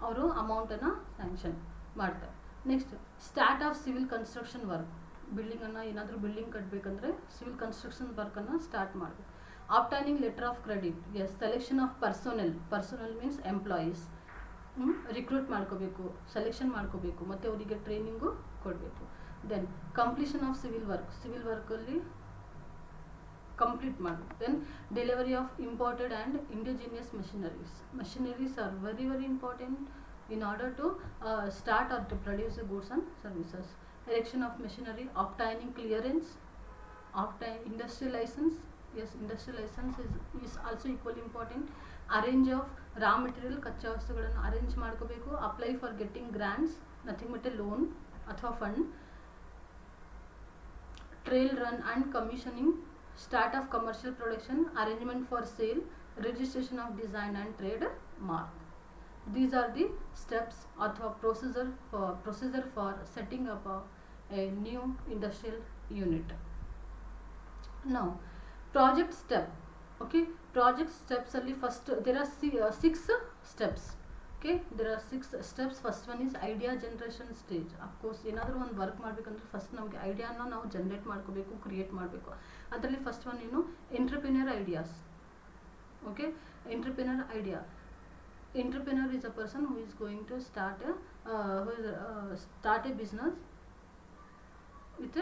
ಅವರು ಅಮೌಂಟನ್ನು ಸ್ಯಾಂಕ್ಷನ್ ಮಾಡ್ತಾರೆ. Next, start of civil construction work. ಏನಾದರೂ ಬಿಲ್ಡಿಂಗ್ ಕಟ್ಟಬೇಕಂದ್ರೆ ಸಿವಿಲ್ ಕನ್ಸ್ಟ್ರಕ್ಷನ್ ವರ್ಕನ್ನು ಸ್ಟಾರ್ಟ್ ಮಾಡಬೇಕು. Obtaining letter of credit. Yes, selection of personnel means employees. Recruit ಮಾಡ್ಕೋಬೇಕು, ಸೆಲೆಕ್ಷನ್ ಮಾಡ್ಕೋಬೇಕು, ಮತ್ತು ಅವರಿಗೆ ಟ್ರೈನಿಂಗು ಕೊಡಬೇಕು. ದೆನ್ ಕಂಪ್ಲೀಷನ್ ಆಫ್ ಸಿವಿಲ್ ವರ್ಕಲ್ಲಿ ಕಂಪ್ಲೀಟ್ ಮಾಡಬೇಕು. Then delivery of imported and indigenous machineries are very very important in order to start or to produce the goods and services. Erection of machinery, obtaining clearance, industrial license. Yes, industrial license is also equally important. Arrange of raw material, ಕಚ್ಚಾ ವಸ್ತುಗಳನ್ನು ಅರೇಂಜ್ ಮಾಡ್ಕೋಬೇಕು. Apply for getting grants, nothing but a loan ಅಥವಾ fund. Trial run and commissioning, start of commercial production, arrangement for sale, registration of design and trademark. These are the steps or procedure for setting up a new industrial unit. Now, project step. Okay, project steps only. First, there are 6 steps. Okay, there are 6 steps. First one is idea generation stage. Of course, ಏನಾದರೂ ಒಂದು ವರ್ಕ್ ಮಾಡಬೇಕಂದ್ರೆ ಫಸ್ಟ್ ನಮಗೆ ಐಡಿಯಾನ ನಾವು ಜನರೇಟ್ ಮಾಡ್ಕೋಬೇಕು, ಕ್ರಿಯೇಟ್ ಮಾಡಬೇಕು. ಅದರಲ್ಲಿ ಫಸ್ಟ್ ಒನ್ ಏನು, entrepreneur ideas. Okay, entrepreneur idea. Entrepreneur is a person who is going to start a business with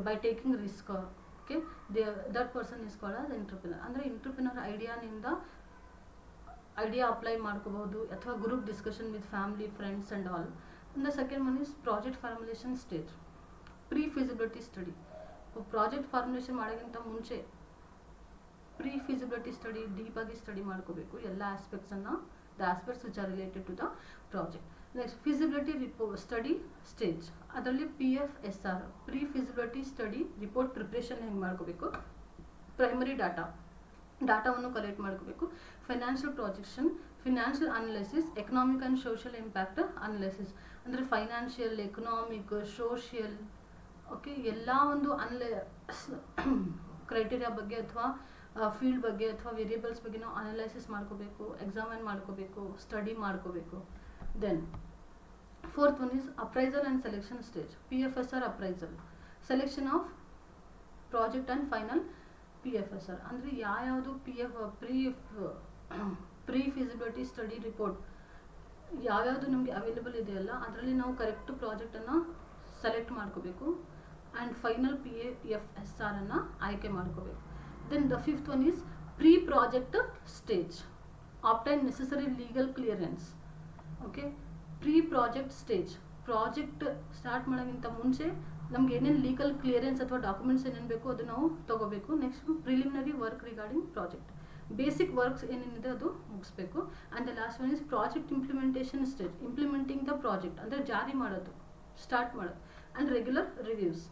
by taking risk. Okay, that person is called as entrepreneur. Andre entrepreneur idea ನಿಂದ idea apply ಮಾಡ್ಕೋಬಹುದು ಅಥವಾ group discussion with family, friends and all. And the second one is project formulation stage, pre-feasibility study. Project formulation ಮಾಡೋಕ್ಕಿಂತ ಮುಂಚೆ pre-feasibility study deep ಆಗಿ ಸ್ಟಡಿ ಮಾಡ್ಕೋಬೇಕು ಎಲ್ಲ ಆಸ್ಪೆಕ್ಟ್ಸ್ ಅನ್ನ, the aspects which are related to the project. Next, feasibility study stage. ಅದರಲ್ಲಿ PFSR, pre-feasibility study report preparation ಹೆಂಗೆ ಮಾಡ್ಕೋಬೇಕು, ಪ್ರೈಮರಿ ಡಾಟಾವನ್ನು ಕಲೆಕ್ಟ್ ಮಾಡ್ಕೋಬೇಕು, financial projection, financial analysis, economic and social impact analysis. ಅಂದರೆ ಫೈನಾನ್ಷಿಯಲ್, ಎಕನಾಮಿಕ್, ಸೋಷಿಯಲ್, ಓಕೆ, ಎಲ್ಲ ಒಂದು ಕ್ರೈಟೀರಿಯಾ ಬಗ್ಗೆ ಅಥವಾ ಫೀಲ್ಡ್ ಬಗ್ಗೆ ಅಥವಾ ವೇರಿಯೇಬಲ್ಸ್ ಬಗ್ಗೆ ನಾವು ಅನಲೈಸಿಸ್ ಮಾಡ್ಕೋಬೇಕು, ಎಕ್ಸಾಮಿನ್ ಮಾಡ್ಕೋಬೇಕು, ಸ್ಟಡಿ ಮಾಡ್ಕೋಬೇಕು. Then fourth one is appraisal and selection stage, PFSR appraisal, selection of project and final PFSR. ಅಂದರೆ ಯಾವುದು ಪ್ರೀ ಫಿಸಿಬಿಲಿಟಿ ಸ್ಟಡಿ ರಿಪೋರ್ಟ್ ಯಾವ್ಯಾವುದು ನಮಗೆ ಅವೈಲೇಬಲ್ ಇದೆಯಲ್ಲ ಅದರಲ್ಲಿ ನಾವು ಕರೆಕ್ಟ್ ಪ್ರಾಜೆಕ್ಟನ್ನು ಸೆಲೆಕ್ಟ್ ಮಾಡ್ಕೋಬೇಕು ಆ್ಯಂಡ್ ಫೈನಲ್ PFSR ಅನ್ನು ಆಯ್ಕೆ ಮಾಡ್ಕೋಬೇಕು. Then the fifth one is pre-project stage, obtain necessary legal clearance. Okay, pre-project stage, project start ಮಾಡೋಕ್ಕಿಂತ ಮುಂಚೆ ನಮ್ಗೆ ಏನೇನು ಲೀಗಲ್ ಕ್ಲಿಯರೆನ್ಸ್ ಅಥವಾ ಡಾಕ್ಯುಮೆಂಟ್ಸ್ ಏನೇನು ಬೇಕು ಅದು ನಾವು ತೊಗೋಬೇಕು. Next preliminary work regarding project, basic works ಏನೇನಿದೆ ಅದು ಮುಗಿಸ್ಬೇಕು. And the last one is project implementation stage, implementing the project ಅಂದರೆ ಜಾರಿ ಮಾಡೋದು, ಸ್ಟಾರ್ಟ್ ಮಾಡೋದು. And regular reviews.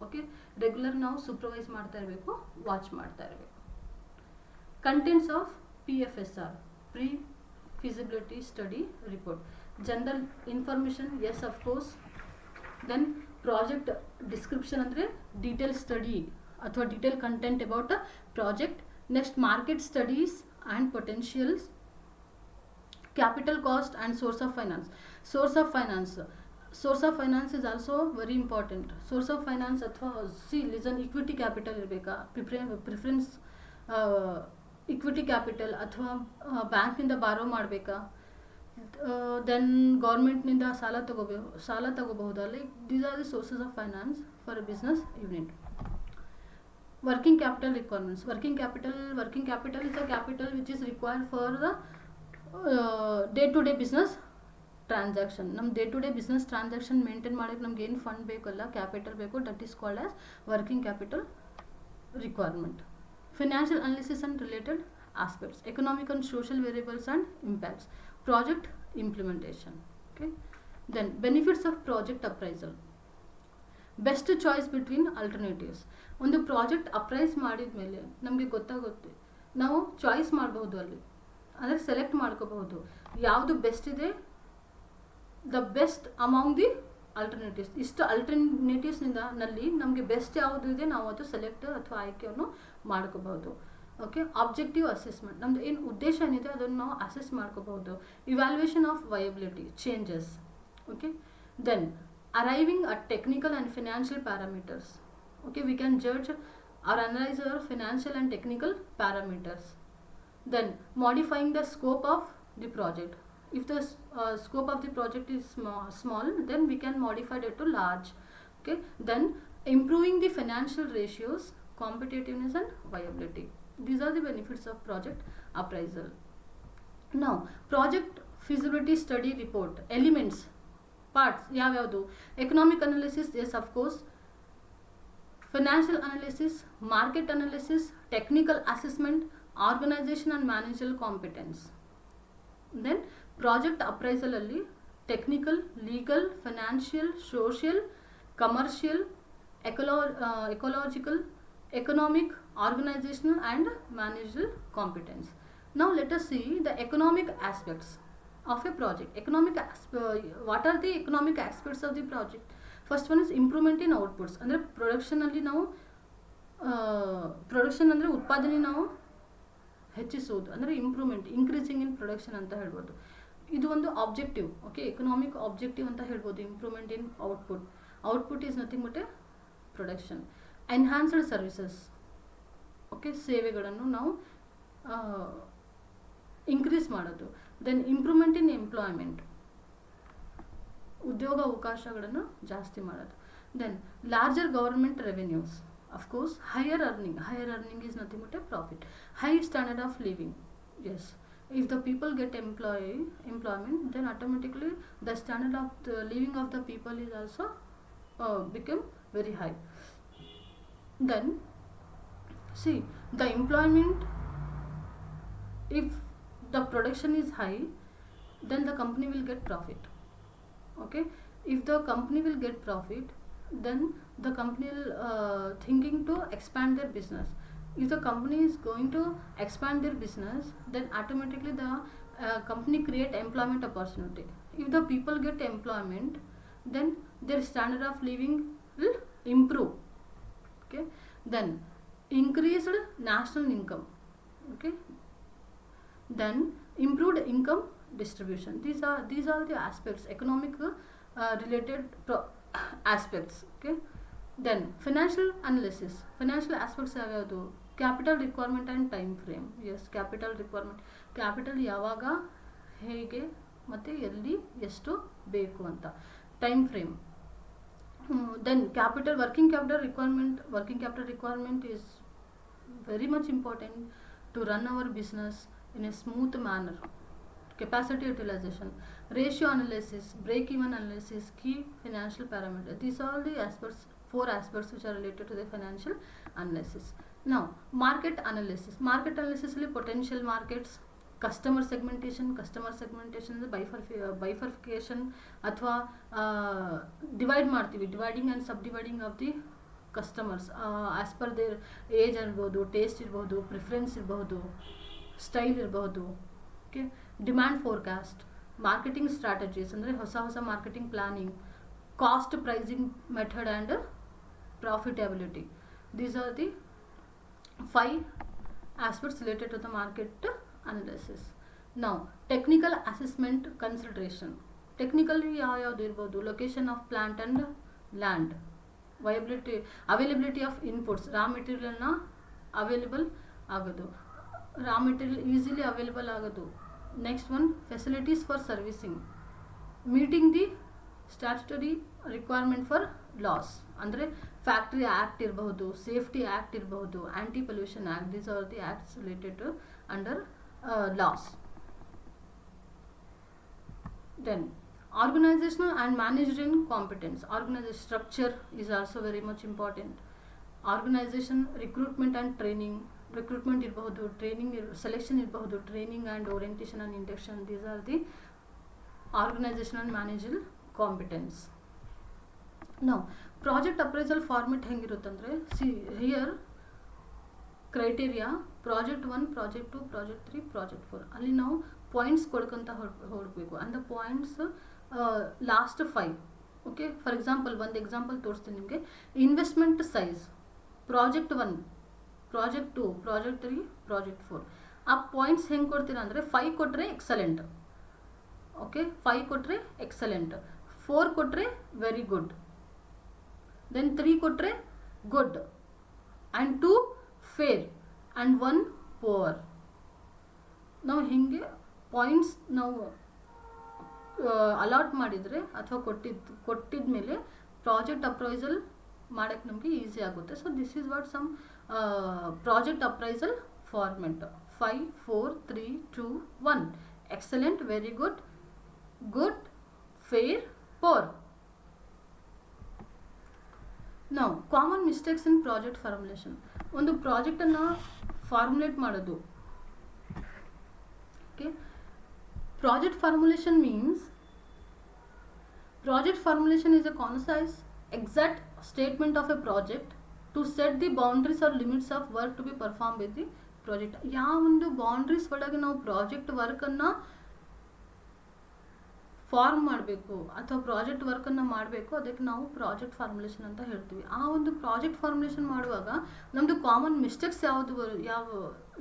Okay, regular ನಾವು ಸೂಪರ್ವೈಸ್ ಮಾಡ್ತಾ ಇರಬೇಕು, ವಾಚ್ ಮಾಡ್ತಾ ಇರಬೇಕು. Contents of PFSR, pre feasibility study report, general information, yes of course. Then project description ಅಂದರೆ ಡೀಟೇಲ್ ಸ್ಟಡಿ ಅಥವಾ detail content about a project. Next market studies and potentials, capital cost and source of finance. Source of finance is also very important. Source of finance ಅಥವಾ ಲಿಸನ್ ಇಕ್ವಿಟಿ ಕ್ಯಾಪಿಟಲ್ ಇರಬೇಕಾ, ಪ್ರಿಫರೆನ್ಸ್ ಇಕ್ವಿಟಿ ಕ್ಯಾಪಿಟಲ್ ಅಥವಾ ಬ್ಯಾಂಕ್ನಿಂದ ಬಾರೋ ಮಾಡಬೇಕಾ, ದೆನ್ ಗೌರ್ಮೆಂಟ್ನಿಂದ ಸಾಲ ತಗೋಬಹುದಾ. Like these are the sources of finance for a business unit. Working capital requirements. Working capital is a capital which is required for the day to day business transaction. ನಮ್ಮ day to day business transaction maintain ಮಾಡೋಕ್ಕೆ ನಮ್ಗೆ ಏನು ಫಂಡ್ ಬೇಕಲ್ಲ, ಕ್ಯಾಪಿಟಲ್ ಬೇಕು, that is called as working capital requirement. Financial analysis and related aspects, economic and social variables and impacts, project implementation. Okay, then benefits of project appraisal, best choice between alternatives. ಒಂದು ಪ್ರಾಜೆಕ್ಟ್ ಅಪ್ರೈಸ್ ಮಾಡಿದ ಮೇಲೆ ನಮಗೆ ಗೊತ್ತಾಗುತ್ತೆ, ನಾವು ಚಾಯ್ಸ್ ಮಾಡಬಹುದು, ಅಲ್ಲಿ ಅಂದರೆ ಸೆಲೆಕ್ಟ್ ಮಾಡ್ಕೋಬಹುದು ಯಾವುದು ಬೆಸ್ಟ್ ಇದೆ, the best among the alternatives. ಇಷ್ಟು ಆಲ್ಟರ್ನೇಟಿವ್ಸ್ನಿಂದ ನಲ್ಲಿ ನಮಗೆ ಬೆಸ್ಟ್ ಯಾವುದು ಇದೆ ನಾವು ಅದು ಸೆಲೆಕ್ಟ್ ಅಥವಾ ಆಯ್ಕೆಯನ್ನು ಮಾಡ್ಕೋಬಹುದು. ಓಕೆ, ಆಬ್ಜೆಕ್ಟಿವ್ ಅಸೆಸ್ಮೆಂಟ್, ನಮ್ದು ಏನು ಉದ್ದೇಶ ಏನಿದೆ ಅದನ್ನು ನಾವು ಅಸೆಸ್ ಮಾಡ್ಕೋಬಹುದು. Evaluation of viability changes. Okay, then arriving at technical and financial parameters. Okay, we can judge or analyse our financial and technical parameters. Then modifying the scope of the project. If the scope of the project is small, then we can modify it to large. Okay, then improving the financial ratios, competitiveness and viability. These are the benefits of project appraisal. Now, project feasibility study report elements, parts ಯಾವ್ಯಾವುದು, economic analysis, yes of course, financial analysis, market analysis, technical assessment, organization and managerial competence. Then project appraisal ಅಲ್ಲಿ technical, legal, financial, social, commercial, ecological, economic, organizational and managerial competence. Now let us see the economic aspects. of a project. What are the economic aspects of the project? First one is improvement in outputs. ಅಂದರೆ ಪ್ರೊಡಕ್ಷನಲ್ಲಿ ನಾವು ಪ್ರೊಡಕ್ಷನ್ ಅಂದರೆ ಉತ್ಪಾದನೆ ನಾವು ಹೆಚ್ಚಿಸುವುದು, ಅಂದರೆ ಇಂಪ್ರೂವ್ಮೆಂಟ್, ಇನ್ಕ್ರೀಸಿಂಗ್ ಇನ್ ಪ್ರೊಡಕ್ಷನ್ ಅಂತ ಹೇಳ್ಬೋದು. ಇದು ಒಂದು ಆಬ್ಜೆಕ್ಟಿವ್. ಓಕೆ, ಎಕನಾಮಿಕ್ ಆಬ್ಜೆಕ್ಟಿವ್ ಅಂತ ಹೇಳ್ಬೋದು. Improvement in output is nothing but A production. Enhanced services, okay, ಸೇವೆಗಳನ್ನು ನಾವು ಇನ್ಕ್ರೀಸ್ ಮಾಡೋದು. ದೆನ್ ಇಂಪ್ರೂವ್ಮೆಂಟ್ ಇನ್ ಎಂಪ್ಲಾಯ್ಮೆಂಟ್, ಉದ್ಯೋಗ ಅವಕಾಶಗಳನ್ನು ಜಾಸ್ತಿ ಮಾಡೋದು. Then larger government revenues, of course higher earning is nothing but a profit. High standard of living, yes, if the people get employment, then automatically the standard of the living of the people is also become very high. Then see, the employment, if the production is high, then the company will get profit. Okay, if the company will get profit, then the company will thinking to expand their business. If the company is going to expand their business, then automatically the company create employment opportunity. If the people get employment, then their standard of living will improve. Okay, then increased national income. Okay, then improved income distribution. These are the aspects, economic related aspects. Okay, then financial analysis. Financial aspects ಯಾವ್ಯಾವುದು? Capital requirement and time frame. Yes, capital requirement, capital ಯಾವಾಗ, ಹೇಗೆ ಮತ್ತು ಎಲ್ಲಿ ಎಷ್ಟು ಬೇಕು ಅಂತ. Time frame. Then working capital requirement is very much important to run our business in a smooth manner. Capacity utilization, ratio analysis, break even analysis, key financial parameters. These are all the aspects, 4 aspects which are related to the financial analysis. Now market analysis ಅಲ್ಲಿ potential markets, customer segmentation bifurcation ಅಥವಾ ಡಿವೈಡ್ ಮಾಡ್ತೀವಿ, dividing and subdividing of the customers as per their age ಇರ್ಬೋದು, ಟೇಸ್ಟ್ ಇರ್ಬೋದು, ಪ್ರಿಫರೆನ್ಸ್ ಇರ್ಬೋದು, ಸ್ಟೈಲ್ ಇರಬಹುದು. Okay, demand forecast, marketing strategies ಅಂದರೆ ಹೊಸ marketing planning, cost pricing method and profitability. These are the 5 aspects related to the market analysis. Now technical assessment consideration. Technically ಯಾವ್ಯಾವುದು ಇರ್ಬೋದು? Location of plant and land, availability of inputs, raw ಮೆಟೀರಿಯಲ್ನ ಅವೈಲೇಬಲ್ ಆಗೋದು, ರಾ ಮೆಟೀರಿಯಲ್ ಈಸಿಲಿ ಅವೈಲೇಬಲ್ ಆಗೋದು. Next one facilities for servicing, meeting the statutory requirement for laws, ಅಂದರೆ ಫ್ಯಾಕ್ಟ್ರಿ ಆ್ಯಕ್ಟ್ ಇರಬಹುದು, ಸೇಫ್ಟಿ ಆ್ಯಕ್ಟ್ ಇರಬಹುದು, anti pollution act. These are the acts related under laws. Then organizational and managerial competence. Organization structure is also very much important. Organization, recruitment and training. Recruitment ಇರಬಹುದು, ಟ್ರೈನಿಂಗ್ ಸೆಲೆಕ್ಷನ್ ಇರಬಹುದು, training and orientation and induction. These are the organisation and managerial competence. ನಾವು ಪ್ರಾಜೆಕ್ಟ್ ಅಪ್ರೈಸಲ್ ಫಾರ್ಮೆಟ್ ಹೆಂಗಿರುತ್ತಂದರೆ, here criteria project 1, project 2, project 3, project 4. ಅಲ್ಲಿ ನಾವು ಪಾಯಿಂಟ್ಸ್ ಕೊಡ್ಕೊಂತ ಹೊರಡಬೇಕು. And the points last 5. Okay, for example ಒಂದು ಎಕ್ಸಾಂಪಲ್ ತೋರಿಸ್ತೀನಿ ನಿಮಗೆ. Investment size project 1, project 2, project 3, project 4. ಆ ಪಾಯಿಂಟ್ಸ್ ಹೆಂಗೆ ಕೊಡ್ತೀರಾ ಅಂದರೆ 5 ಕೊಟ್ಟರೆ ಎಕ್ಸಲೆಂಟ್, ಓಕೆ, 5 ಕೊಟ್ಟರೆ ಎಕ್ಸಲೆಂಟ್, 4 ಕೊಟ್ಟರೆ ವೆರಿ ಗುಡ್, ದೆನ್ 3 ಕೊಟ್ಟರೆ good, and 2 fair, and 1 poor. ನಾವು ಹೀಗೆ ಪಾಯಿಂಟ್ಸ್ ನಾವು ಅಲಾಟ್ ಮಾಡಿದರೆ ಅಥವಾ ಕೊಟ್ಟಿದ ಮೇಲೆ ಪ್ರಾಜೆಕ್ಟ್ ಅಪ್ರೈಸಲ್ ಮಾಡೋಕ್ಕೆ ನಮಗೆ ಈಸಿ ಆಗುತ್ತೆ. So this is what some project appraisal format. 5, 4, 3, 2, 1. Excellent, very good, good, fair, poor. ನಾವು common mistakes in project formulation. ಒಂದು ಪ್ರಾಜೆಕ್ಟನ್ನು ಫಾರ್ಮುಲೇಟ್ ಮಾಡೋದು. Okay, project formulation means is a concise, exact statement of a project to set the boundaries or limits of work to be performed by the project. ಯಾವ ಒಂದು ಬೌಂಡ್ರೀಸ್ ಒಳಗೆ ನಾವು ಪ್ರಾಜೆಕ್ಟ್ ವರ್ಕನ್ನು ಫಾರ್ಮ್ ಮಾಡಬೇಕು ಅಥವಾ ಪ್ರಾಜೆಕ್ಟ್ ವರ್ಕನ್ನು ಮಾಡಬೇಕು, ಅದಕ್ಕೆ ನಾವು ಪ್ರಾಜೆಕ್ಟ್ ಫಾರ್ಮುಲೇಷನ್ ಅಂತ ಹೇಳ್ತೀವಿ. ಆ ಒಂದು ಪ್ರಾಜೆಕ್ಟ್ ಫಾರ್ಮುಲೇಷನ್ ಮಾಡುವಾಗ ನಮ್ಮದು ಕಾಮನ್ ಮಿಸ್ಟೇಕ್ಸ್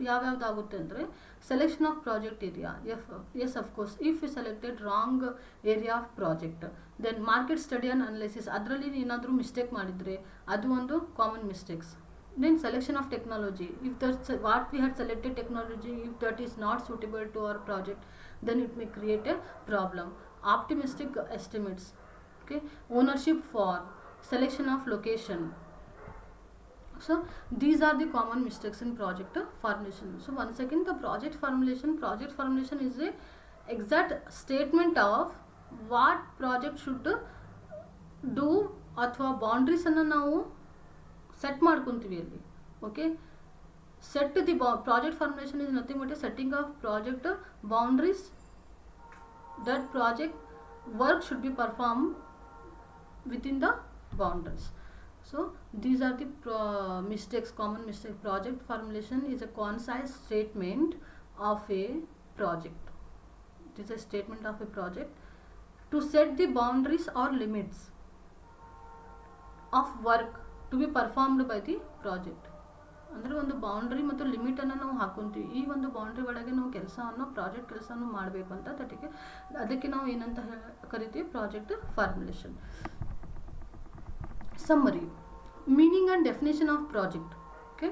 ಯಾವ್ಯಾವ್ದಾಗುತ್ತೆ ಅಂದರೆ selection of project area. Yes of course if you selected wrong area of project. Then market study and analysis, ಅದರಲ್ಲಿ ಏನಾದರೂ ಮಿಸ್ಟೇಕ್ ಮಾಡಿದರೆ ಅದು ಒಂದು common mistakes. Then selection of technology, if that's what we had selected technology, if that is not suitable to our project, then it may create a problem. Optimistic estimates, okay, ownership for selection of location. So these are the common mistakes in project formulation. So once again, the project formulation is a exact statement of what project should do ಅಥವಾ ಬೌಂಡ್ರೀಸನ್ನು ನಾವು ಸೆಟ್ ಮಾಡ್ಕೊತೀವಿ ಅಲ್ಲಿ. Okay, set the project formulation is nothing but A setting of project boundaries that project work should be perform within the boundaries. So these are the mistakes, common mistake. Project formulation is a concise statement of a project. It is a statement of a project to set the boundaries or limits of work to be performed by the project. ಅಂದರೆ ಒಂದು ಬೌಂಡ್ರಿ ಮತ್ತು ಲಿಮಿಟನ್ನು ನಾವು ಹಾಕೊತೀವಿ. ಈ ಒಂದು ಬೌಂಡ್ರಿ ಒಳಗೆ ನಾವು ಕೆಲಸವನ್ನು, ಪ್ರಾಜೆಕ್ಟ್ ಕೆಲಸವನ್ನು ಮಾಡಬೇಕು ಅಂತ ಅದಕ್ಕೆ ನಾವು ಏನಂತ ಕರಿತೀವಿ, project formulation. Summary, meaning and definition of project. Okay,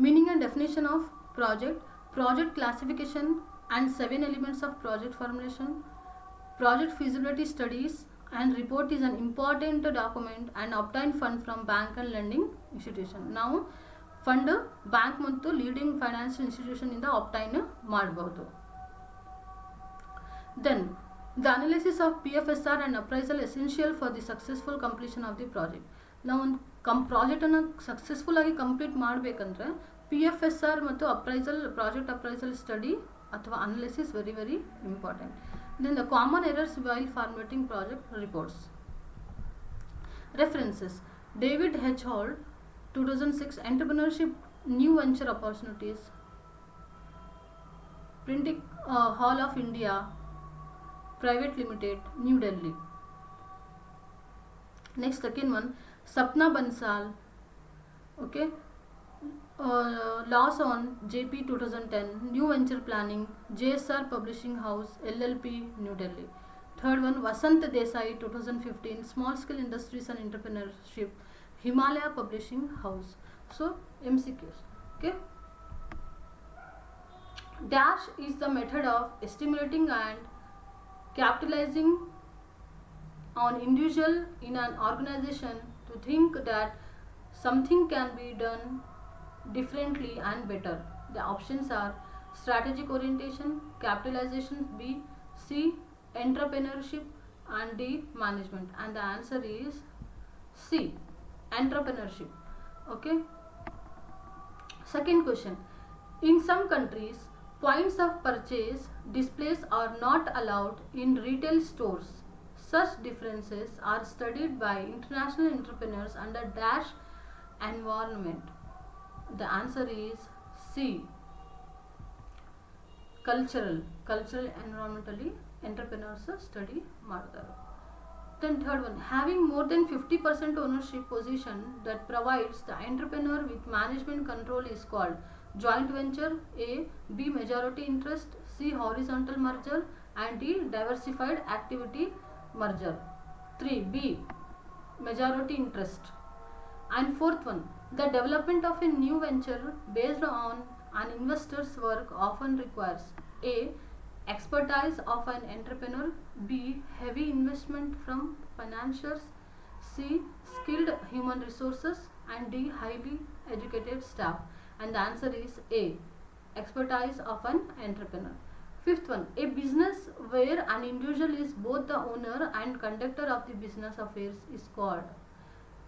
meaning and definition of project, project classification and 7 elements of project formulation. Project feasibility studies and report is an important document and obtain fund from bank and lending institution. ನಾವು ಫಂಡ್ ಬ್ಯಾಂಕ್ ಮತ್ತು ಲೀಡಿಂಗ್ ಫೈನಾನ್ಷಿಯಲ್ ಇನ್ಸ್ಟಿಟ್ಯೂಷನ್ ಇಂದ obtain ಮಾಡಬಹುದು. Then the analysis of PFSR and appraisal essential for the successful completion of the project. ನಾವು ಒಂದು ಪ್ರಾಜೆಕ್ಟನ್ನು ಸಕ್ಸಸ್ಫುಲ್ ಆಗಿ ಕಂಪ್ಲೀಟ್ ಮಾಡಬೇಕಂದ್ರೆ PFSR ಮತ್ತು ಅಪ್ರೈಸಲ್, ಪ್ರಾಜೆಕ್ಟ್ ಅಪ್ರೈಸಲ್ ಸ್ಟಡಿ ಅಥವಾ analysis very very important. Then the common errors while formulating project reports. References: David H. Hall, 2006, Entrepreneurship, New Venture Opportunities, Printing Hall of India Private Limited, New Delhi. Next, second one, Sapna Bansal, okay, Laws on JP 2010, New Venture Planning, JSR Publishing House, LLP, New Delhi. Third one, Vasant Desai, 2015, Small Scale Industries and Entrepreneurship, Himalaya Publishing House. So MCQs. Okay, dash is the method of estimating and capitalizing on individual in an organization to think that something can be done differently and better. The options are strategic orientation, capitalization, B, C, entrepreneurship, and D, management. And the answer is C, entrepreneurship. Okay, second question, in some countries points of purchase displays are not allowed in retail stores. Such differences are studied by international entrepreneurs under dash environment. The answer is C, cultural environmentally entrepreneurs study ಮಾಡ್ತಾರೆ. Then third one, having more than 50% ownership position that provides the entrepreneur with management control is called joint venture, A, B, majority interest, C, horizontal merger, and D, diversified activity merger. 3, B, majority interest. And fourth one, the development of a new venture based on an investor's work often requires A, expertise of an entrepreneur, B, heavy investment from financiers, C, skilled human resources, and D, highly educated staff. And the answer is A, expertise of an entrepreneur. Fifth one, a business where an individual is both the owner and conductor of the business affairs is called.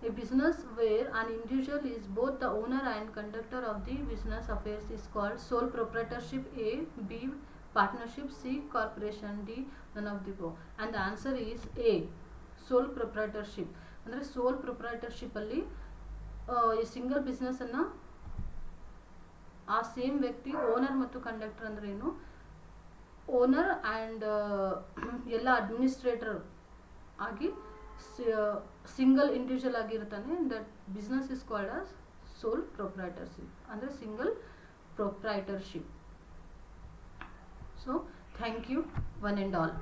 A business where an individual is both the owner and conductor of the business affairs is called sole proprietorship, A, B, partnership, C, corporation, D, none of the above. And the answer is A, sole proprietorship. ಅಂದರೆ ಸೋಲ್ ಪ್ರೊಪ್ರೈಟರ್ಶಿಪ್ ಅಲ್ಲಿ ಈ ಸಿಂಗಲ್ ಬಿಸ್ನೆಸ್ ಅನ್ನ ಆ ಸೇಮ್ ವ್ಯಕ್ತಿ ಓನರ್ ಮತ್ತು ಕಂಡಕ್ಟರ್ ಅಂದ್ರೆ ಏನು, ಓನರ್ ಆ್ಯಂಡ್ ಎಲ್ಲ ಅಡ್ಮಿನಿಸ್ಟ್ರೇಟರ್ ಆಗಿ ಸಿಂಗಲ್ ಇಂಡಿವಿಜುವಲ್ ಆಗಿರ್ತಾನೆ. That business is called as sole proprietorship, ಅಂದರೆ single proprietorship. So thank you one and all.